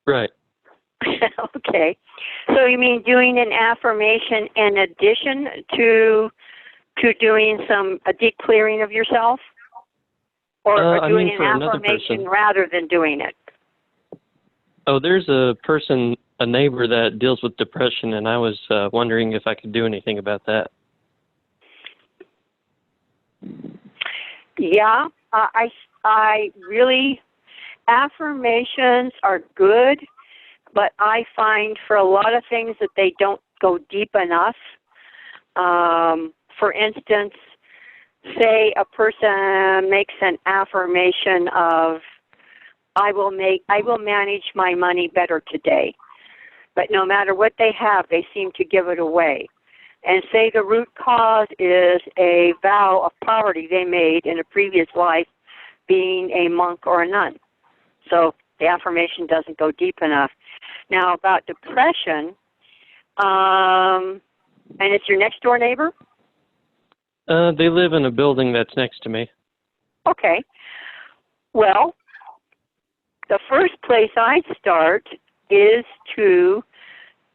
Right. Okay. So you mean doing an affirmation in addition to doing a deep clearing of yourself? Or doing an affirmation rather than doing it? Oh, there's a neighbor that deals with depression, and I was wondering if I could do anything about that. Yeah, I really, affirmations are good, but I find for a lot of things that they don't go deep enough. For instance, say a person makes an affirmation of, I will manage my money better today. But no matter what they have, they seem to give it away. And say the root cause is a vow of poverty they made in a previous life, being a monk or a nun. So the affirmation doesn't go deep enough. Now about depression, and it's your next door neighbor? They live in a building that's next to me. Okay. Well, the first place I'd start is to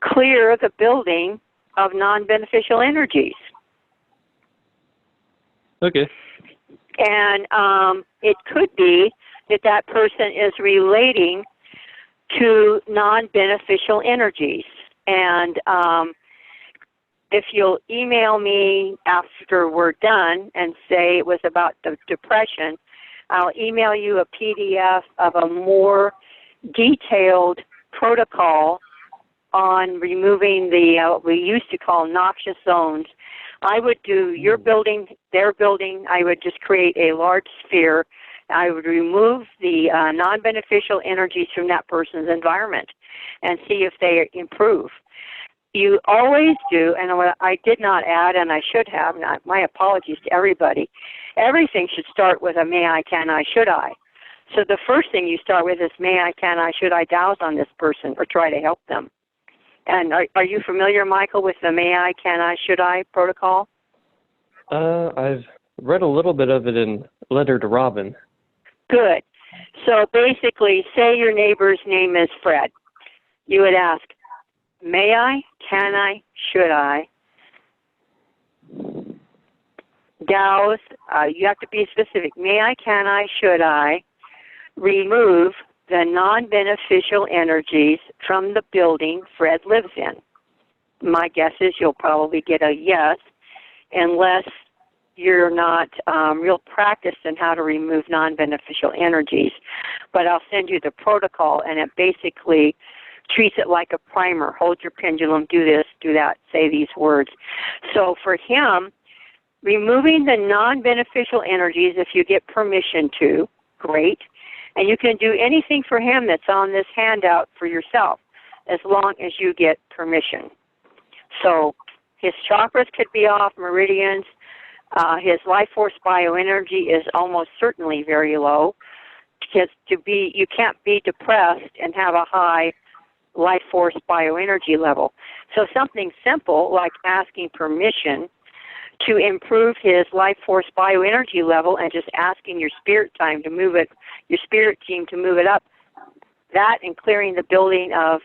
clear the building of non-beneficial energies. Okay. And it could be that that person is relating to non-beneficial energies. And if you'll email me after we're done and say it was about the depression, I'll email you a PDF of a more detailed protocol on removing the what we used to call noxious zones. I would do your building, their building. I would just create a large sphere. I would remove the non-beneficial energies from that person's environment and see if they improve. You always do, and what I did not add, and I should have, my apologies to everybody, everything should start with a may I, can I, should I. So the first thing you start with is may I, can I, should I douse on this person or try to help them. And are you familiar, Michael, with the may I, can I, should I protocol? I've read a little bit of it in Letter to Robin. Good. So basically, say your neighbor's name is Fred. You would ask, may I, can I, should I douse, you have to be specific, may I, can I, should I remove the non-beneficial energies from the building Fred lives in? My guess is you'll probably get a yes, unless you're not real practiced in how to remove non-beneficial energies. But I'll send you the protocol, and it basically treats it like a primer. Hold your pendulum, do this, do that, say these words. So for him, removing the non-beneficial energies, if you get permission to, great. And you can do anything for him that's on this handout for yourself, as long as you get permission. So his chakras could be off, meridians. His life force bioenergy is almost certainly very low, because you can't be depressed and have a high life force bioenergy level. So something simple like asking permission to improve his life force bioenergy level and just asking your spirit time to move it, your spirit team to move it up, that and clearing the building of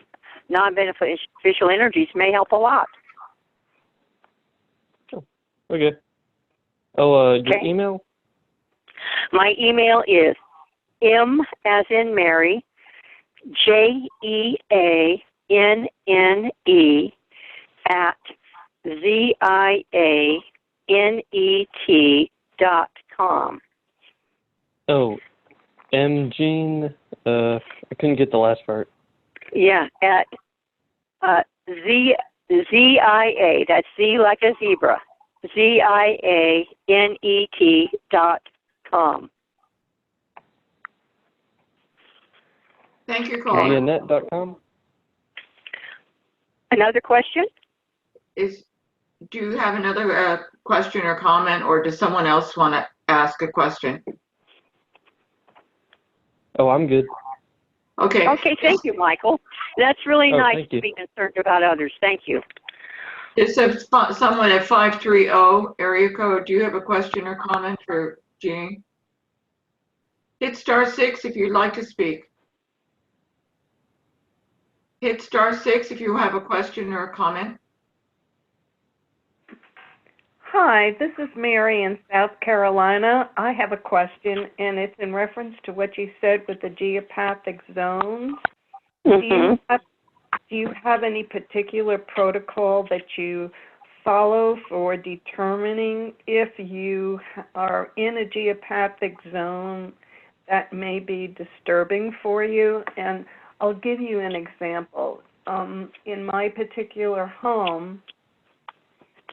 non-beneficial energies may help a lot. Okay. Oh, your Okay. email? My email is M as in Mary, JEANNE at ZIANET.com. Oh, Jeanne, I couldn't get the last part. Yeah, at ZIA, that's Z like a zebra, ZIANET.com. Thank you, caller. Jeanette.com? Another question? Do you have another question or comment, or does someone else want to ask a question? Oh, I'm good. Okay. Okay, thank you, Michael. That's really nice thank to you. be concerned about others. Thank you. It says someone at 530 area code. Do you have a question or comment for Jeanne? Hit *6 if you'd like to speak. Hit *6 if you have a question or a comment. Hi, this is Mary in South Carolina. I have a question, and it's in reference to what you said with the geopathic zones. Mm-hmm. Do you have any particular protocol that you follow for determining if you are in a geopathic zone that may be disturbing for you? And I'll give you an example. In my particular home,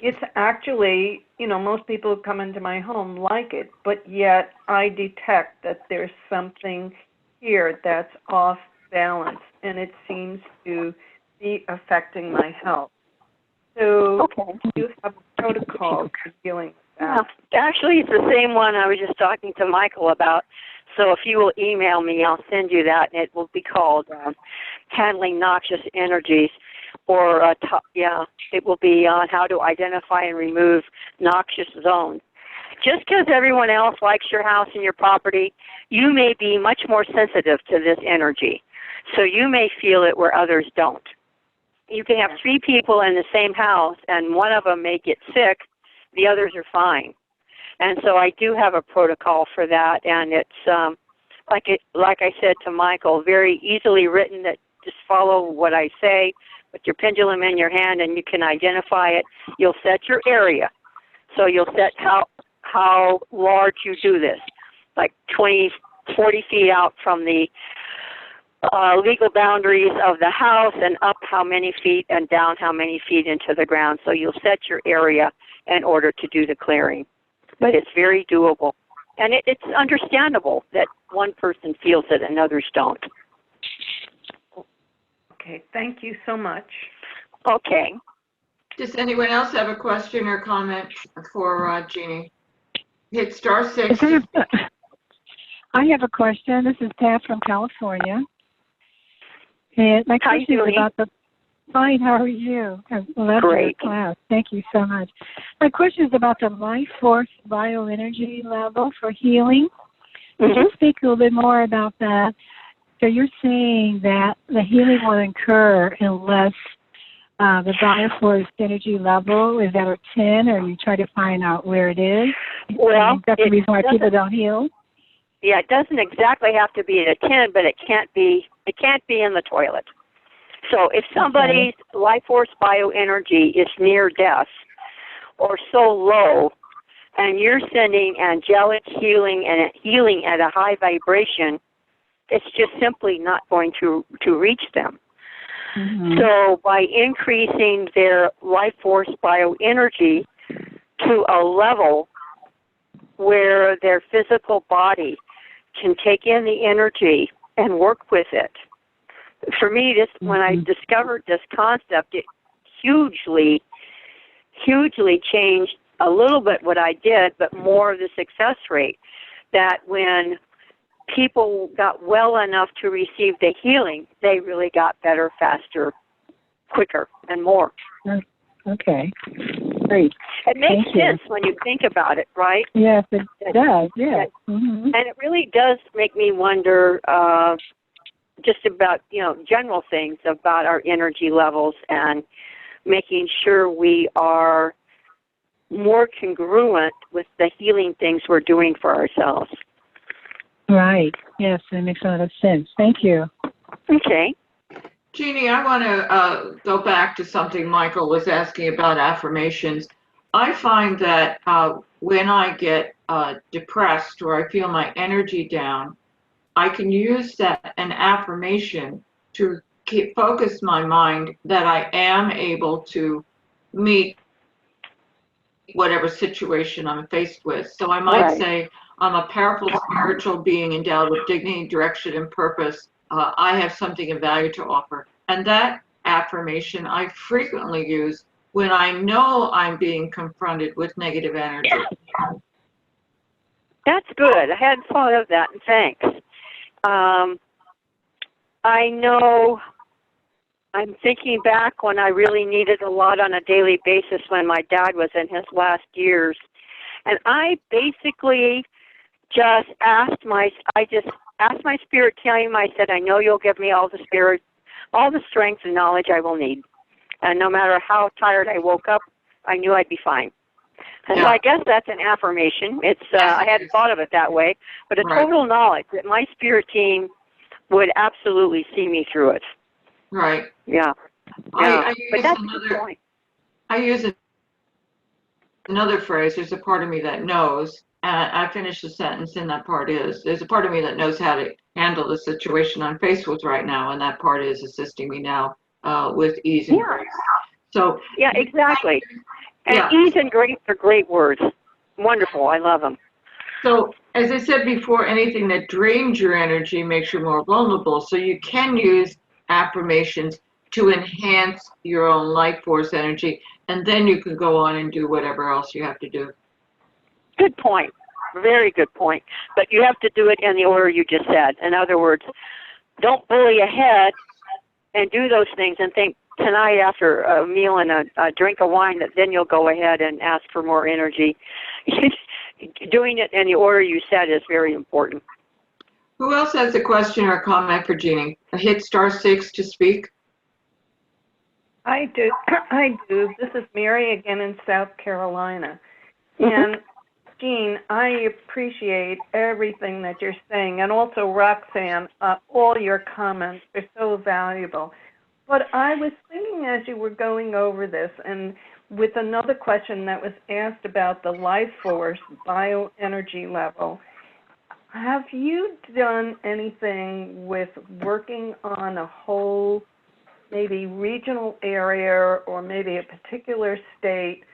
it's actually, most people who come into my home like it, but yet I detect that there's something here that's off balance, and it seems to be affecting my health. So Okay. you have a protocol for dealing with that? Yeah. Actually, it's the same one I was just talking to Michael about. So if you will email me, I'll send you that, and it will be called Handling Noxious Energies. Or, it will be on how to identify and remove noxious zones. just because everyone else likes your house and your property, you may be much more sensitive to this energy. So you may feel it where others don't. You can have 3 people in the same house, and one of them may get sick, the others are fine. And so I do have a protocol for that, and it's, like I said to Michael, very easily written, that just follow what I say with your pendulum in your hand, and you can identify it. You'll set your area. So you'll set how large you do this, like 20, 40 feet out from the legal boundaries of the house, and up how many feet and down how many feet into the ground. So you'll set your area in order to do the clearing. But it's very doable. And it's understandable that one person feels it and others don't. Okay, thank you so much. Okay. Does anyone else have a question or comment for Jeannie? Hit *6. I have a question. This is Pat from California. And my question is about the... Fine, how are you? I love your class. Thank you so much. My question is about the life force bioenergy level for healing. Could you speak a little bit more about that? So you're saying that the healing will occur unless the bioforce energy level is at a 10, or you try to find out where it is? Well, that's the reason why people don't heal? Yeah, it doesn't exactly have to be at a 10, but it can't be in the toilet. So if somebody's life force bioenergy is near death or so low, and you're sending angelic healing and healing at a high vibration, it's just simply not going to reach them. So by increasing their life force bioenergy to a level where their physical body can take in the energy and work with it. For me, when I discovered this concept, it hugely changed a little bit what I did, but more of the success rate. That when people got well enough to receive the healing, they really got better, faster, quicker, and more. Okay, great. It makes sense when you think about it, right? Yes, it does, yes. And it really does make me wonder just about, general things about our energy levels and making sure we are more congruent with the healing things we're doing for ourselves. Right. Yes, it makes a lot of sense. Thank you. Okay. Jeannie, I want to go back to something Michael was asking about affirmations. I find that when I get depressed or I feel my energy down, I can use an affirmation to focus my mind that I am able to meet whatever situation I'm faced with. So I might say, I'm a powerful spiritual being endowed with dignity, direction, and purpose. I have something of value to offer. And that affirmation I frequently use when I know I'm being confronted with negative energy. That's good. I hadn't thought of that, and thanks. I know I'm thinking back when I really needed a lot on a daily basis when my dad was in his last years. And I basically just asked my spirit team, I said, I know you'll give me all the strength and knowledge I will need. And no matter how tired I woke up, I knew I'd be fine. And so I guess that's an affirmation. It's I hadn't thought of it that way, but a total knowledge that my spirit team would absolutely see me through it. Right. Yeah. I but that's the point. I use another phrase, there's a part of me that knows, and I finish the sentence, and that part is, there's a part of me that knows how to handle the situation I'm faced with right now, and that part is assisting me now with ease and grace. So yeah, exactly. And ease and grace are great words. Wonderful. I love them. So, as I said before, anything that drains your energy makes you more vulnerable. So you can use affirmations to enhance your own life force energy, and then you can go on and do whatever else you have to do. Good point. Very good point. But you have to do it in the order you just said. In other words, don't bully ahead and do those things and think tonight after a meal and a drink of wine that then you'll go ahead and ask for more energy. doing it in the order you said is very important. Who else has a question or comment for Jeanne? Hit *6 to speak. I do. I do. This is Mary again in South Carolina. And Jeanne, I appreciate everything that you're saying, and also Roxanne, all your comments are so valuable. But I was thinking as you were going over this, and with another question that was asked about the life force bioenergy level, have you done anything with working on a whole, maybe regional area or maybe a particular state,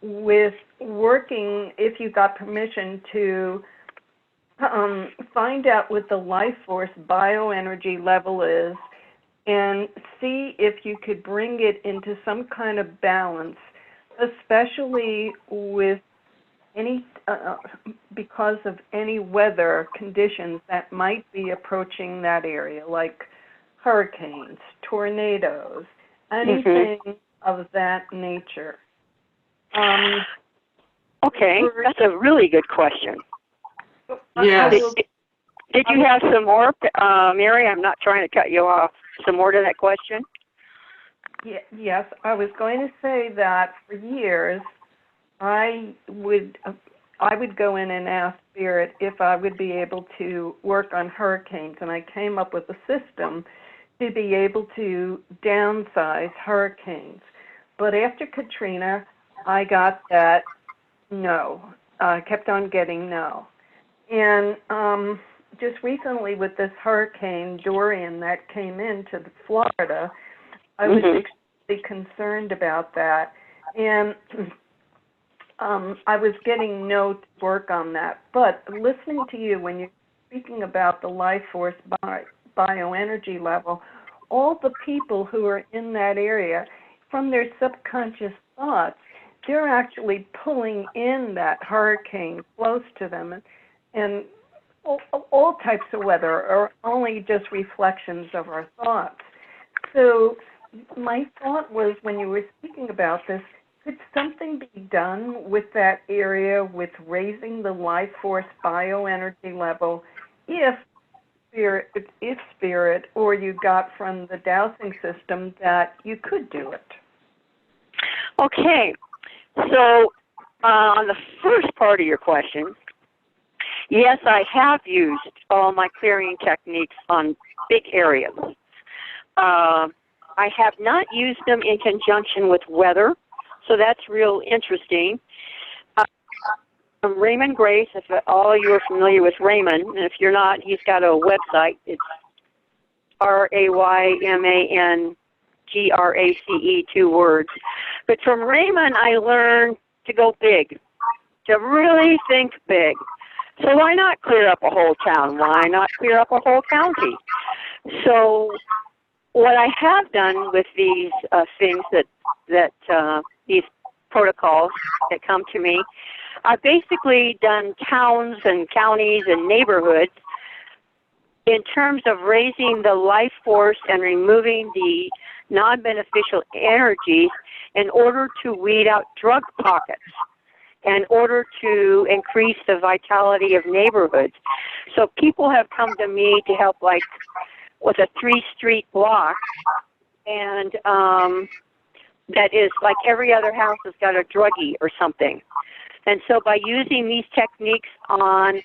with working, if you got permission, to find out what the life force bioenergy level is and see if you could bring it into some kind of balance, especially with any because of any weather conditions that might be approaching that area, like hurricanes, tornadoes, anything of that nature. Okay, that's a really good question. Yes. Did you have some more, Mary? I'm not trying to cut you off. Some more to that question? Yes, I was going to say that for years, I would go in and ask Spirit if I would be able to work on hurricanes, and I came up with a system to be able to downsize hurricanes. But after Katrina, I got that no. I kept on getting no. And just recently with this Hurricane Dorian that came into Florida, I was extremely concerned about that. And I was getting no work on that. But listening to you when you're speaking about the life force bioenergy level, all the people who are in that area, from their subconscious thoughts, they're actually pulling in that hurricane close to them. And all types of weather are only just reflections of our thoughts. So my thought was, when you were speaking about this, could something be done with that area with raising the life force bioenergy level if spirit or you got from the dowsing system that you could do it? Okay, so on the first part of your question, yes, I have used all my clearing techniques on big areas. I have not used them in conjunction with weather, so that's real interesting. Raymond Grace, if all you are familiar with Raymond, and if you're not, he's got a website. It's RaymanGrace, 2 words. But from Raymond, I learned to go big, to really think big. So why not clear up a whole town? Why not clear up a whole county? So what I have done with these things that these protocols that come to me, I've basically done towns and counties and neighborhoods in terms of raising the life force and removing the non-beneficial energies in order to weed out drug pockets, in order to increase the vitality of neighborhoods. So people have come to me to help, like, with a 3-street block, and that is like every other house has got a druggie or something. And so by using these techniques on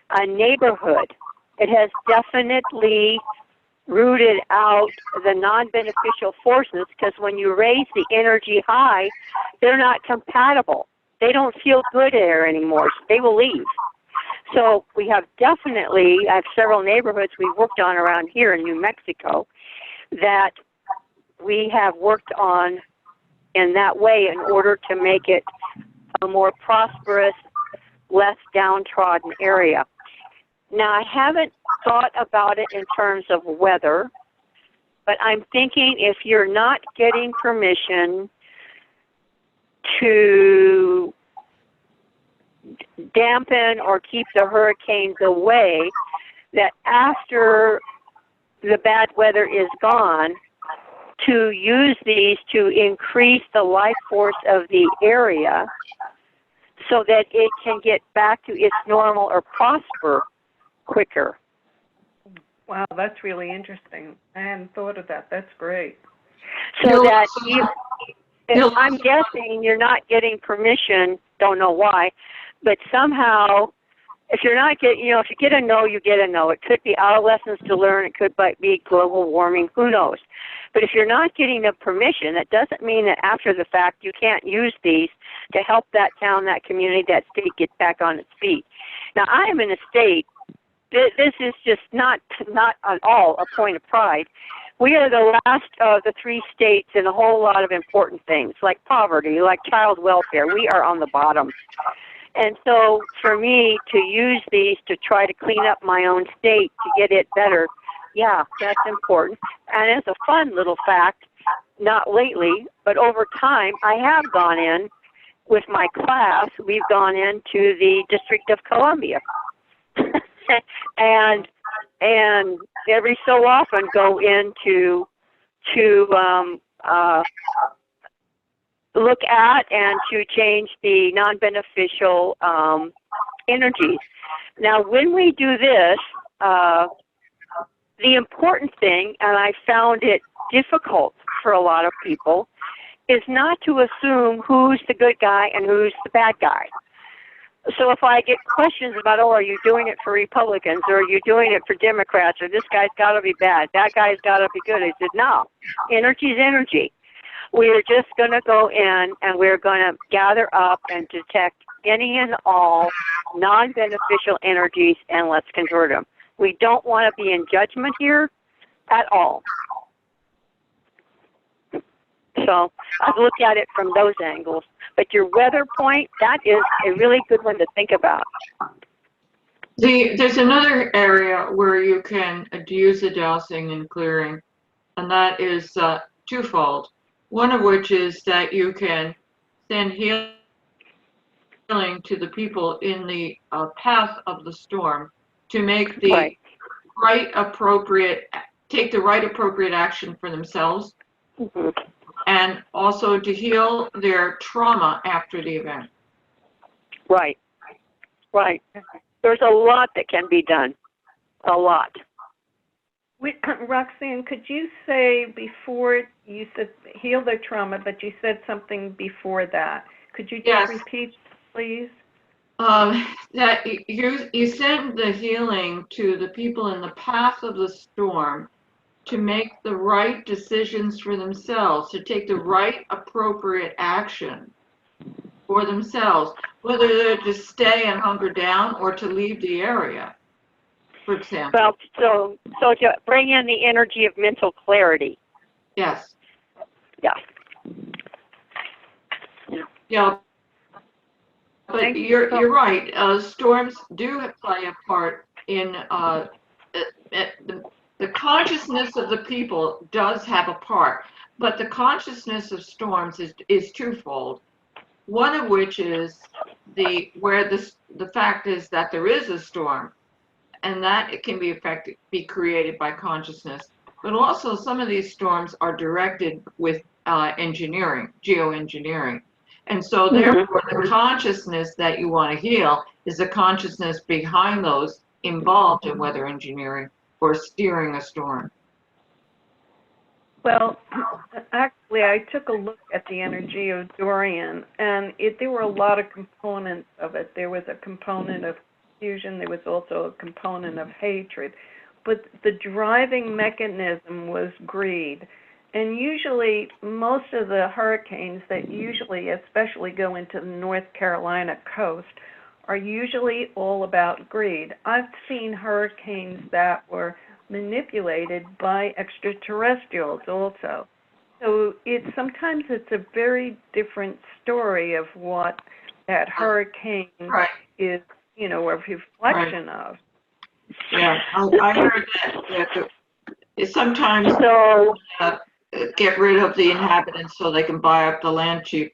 a neighborhood, it has definitely rooted out the non-beneficial forces, because when you raise the energy high, they're not compatible. They don't feel good there anymore. So they will leave. So we have definitely, I have several neighborhoods we've worked on around here in New Mexico that we have worked on in that way in order to make it a more prosperous, less downtrodden area. Now, I haven't thought about it in terms of weather, but I'm thinking if you're not getting permission to dampen or keep the hurricanes away, that after the bad weather is gone, to use these to increase the life force of the area so that it can get back to its normal or prosper quicker. Wow, that's really interesting. I hadn't thought of that. That's great. So that I'm guessing you're not getting permission, don't know why, but somehow if you're not getting, if you get a no, you get a no. It could be out of lessons to learn. It could be global warming. Who knows? But if you're not getting the permission, that doesn't mean that after the fact you can't use these to help that town, that community, that state get back on its feet. Now, I am in a state, this is just not at all a point of pride. We are the last of the 3 states in a whole lot of important things, like poverty, like child welfare. We are on the bottom. And so for me to use these to try to clean up my own state to get it better, yeah, that's important. And as a fun little fact, not lately, but over time, I have gone in with my class. We've gone into the District of Columbia. and every so often go into look at and to change the non-beneficial energies. Now, when we do this, the important thing, and I found it difficult for a lot of people, is not to assume who's the good guy and who's the bad guy. So if I get questions about, are you doing it for Republicans, or are you doing it for Democrats, or this guy's got to be bad, that guy's got to be good, I said, no, energy's energy. We're just going to go in and we're going to gather up and detect any and all non-beneficial energies, and let's convert them. We don't want to be in judgment here at all. So I've looked at it from those angles. But your weather point, that is a really good one to think about. There's another area where you can use the dowsing and clearing, and that is twofold. One of which is that you can send healing to the people in the path of the storm to make the take the right appropriate action for themselves, and also to heal their trauma after the event. Right. There's a lot that can be done. A lot. Roxanne, could you say before you said heal their trauma, but you said something before that? Could you just repeat, please? That you send the healing to the people in the path of the storm to make the right decisions for themselves, to take the right appropriate action for themselves, whether they're to stay and hunker down or to leave the area, for example. Well, so to bring in the energy of mental clarity. Yes. Yeah. Yeah. But you're right. Storms do play a part in the consciousness of the people does have a part, but the consciousness of storms is twofold. One of which is the fact is that there is a storm, and that it can be created by consciousness. But also some of these storms are directed with engineering, geoengineering. And so therefore the consciousness that you want to heal is the consciousness behind those involved in weather engineering or steering a storm. Well, actually, I took a look at the energy of Dorian, and there were a lot of components of it. There was a component of confusion. There was also a component of hatred. But the driving mechanism was greed. And usually, most of the hurricanes that especially go into the North Carolina coast, are usually all about greed. I've seen hurricanes that were manipulated by extraterrestrials also. So sometimes it's a very different story of what that hurricane is, a reflection of. Yeah, I heard that sometimes get rid of the inhabitants so they can buy up the land cheap.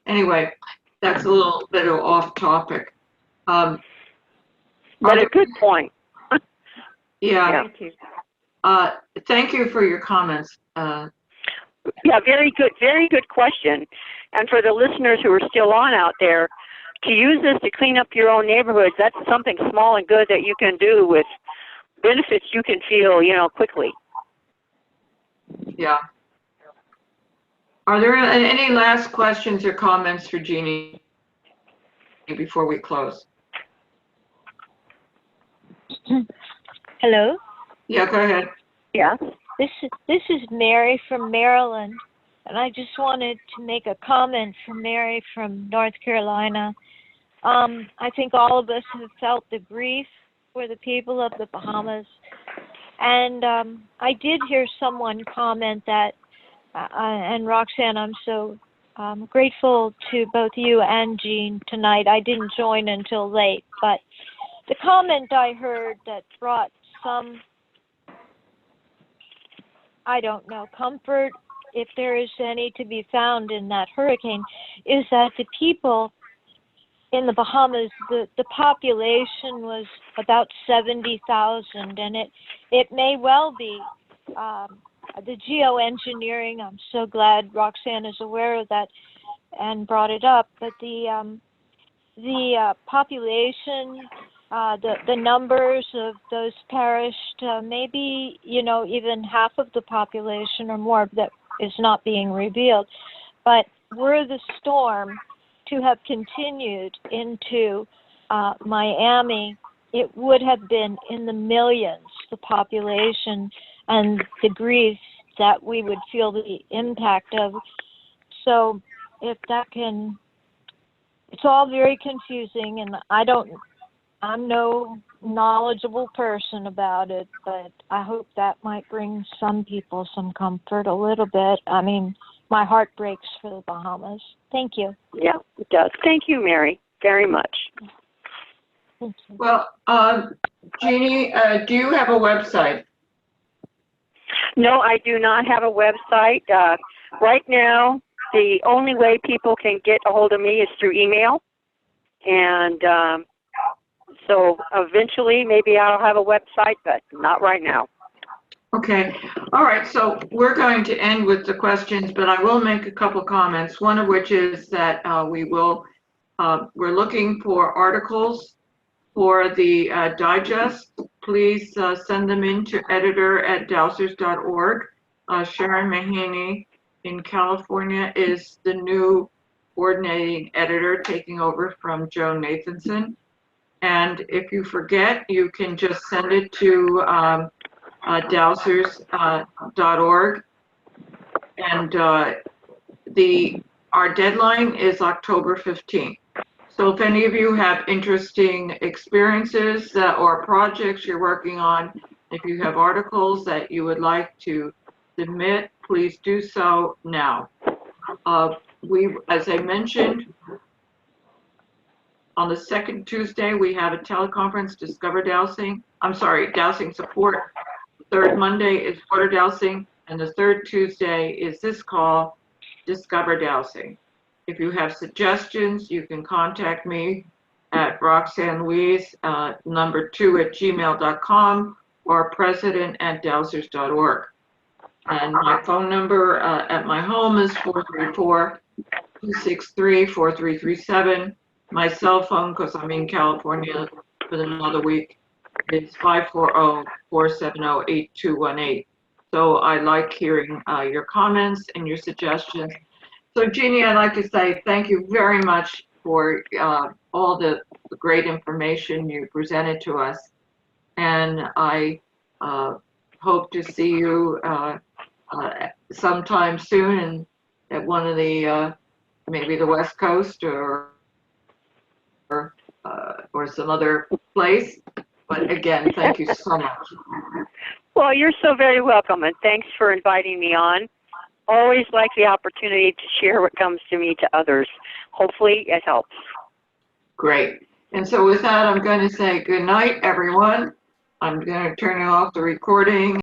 Anyway, that's a little bit of off topic. But a good point. Yeah. Thank you. Thank you for your comments. Yeah, very good question. And for the listeners who are still on out there, to use this to clean up your own neighborhoods, that's something small and good that you can do with benefits you can feel, quickly. Yeah. Are there any last questions or comments for Jeannie before we close? Hello? Yeah, go ahead. Yeah. This is Mary from Maryland, and I just wanted to make a comment for Mary from North Carolina. I think all of us have felt the grief for the people of the Bahamas, and I did hear someone comment that, and Roxanne, I'm so grateful to both you and Jeanne tonight. I didn't join until late, but the comment I heard that brought some, I don't know, comfort, if there is any to be found in that hurricane, is that the people in the Bahamas, the population was about 70,000, and it may well be the geoengineering. I'm so glad Roxanne is aware of that and brought it up, but the population, the numbers of those perished, maybe, even half of the population or more that is not being revealed. But were the storm to have continued into Miami, it would have been in the millions, the population and the grief that we would feel the impact of. So if that can, it's all very confusing, and I'm no knowledgeable person about it, but I hope that might bring some people some comfort a little bit. I mean, my heart breaks for the Bahamas. Thank you. Yeah, it does. Thank you, Mary, very much. Thank you. Well, Jeannie, do you have a website? No, I do not have a website. Right now, the only way people can get a hold of me is through email. And so eventually maybe I'll have a website, but not right now. Okay. All right. So we're going to end with the questions, but I will make a couple comments. One of which is that we're looking for articles for the digest. Please send them in to editor@dowsers.org. Sharon Mahaney in California is the new coordinating editor, taking over from Joe Nathanson. And if you forget, you can just send it to dowsers.org. And our deadline is October 15th. So if any of you have interesting experiences or projects you're working on, if you have articles that you would like to submit, please do so now. As I mentioned, on the second Tuesday, we have a teleconference, Discover Dowsing. I'm sorry, Dowsing Support. The third Monday is Water Dowsing, and the third Tuesday is this call, Discover Dowsing. If you have suggestions, you can contact me at roxannelouise2@gmail.com or president@dowsers.org. And my phone number at my home is 434-263-4337. My cell phone, because I'm in California for another week, is 540-470-8218. So I like hearing your comments and your suggestions. So Jeannie, I'd like to say thank you very much for all the great information you presented to us. And I hope to see you sometime soon and at one of the, maybe the West Coast or some other place. But again, thank you so much. Well, you're so very welcome, and thanks for inviting me on. Always like the opportunity to share what comes to me to others. Hopefully it helps. Great. And so with that, I'm going to say good night, everyone. I'm going to turn off the recording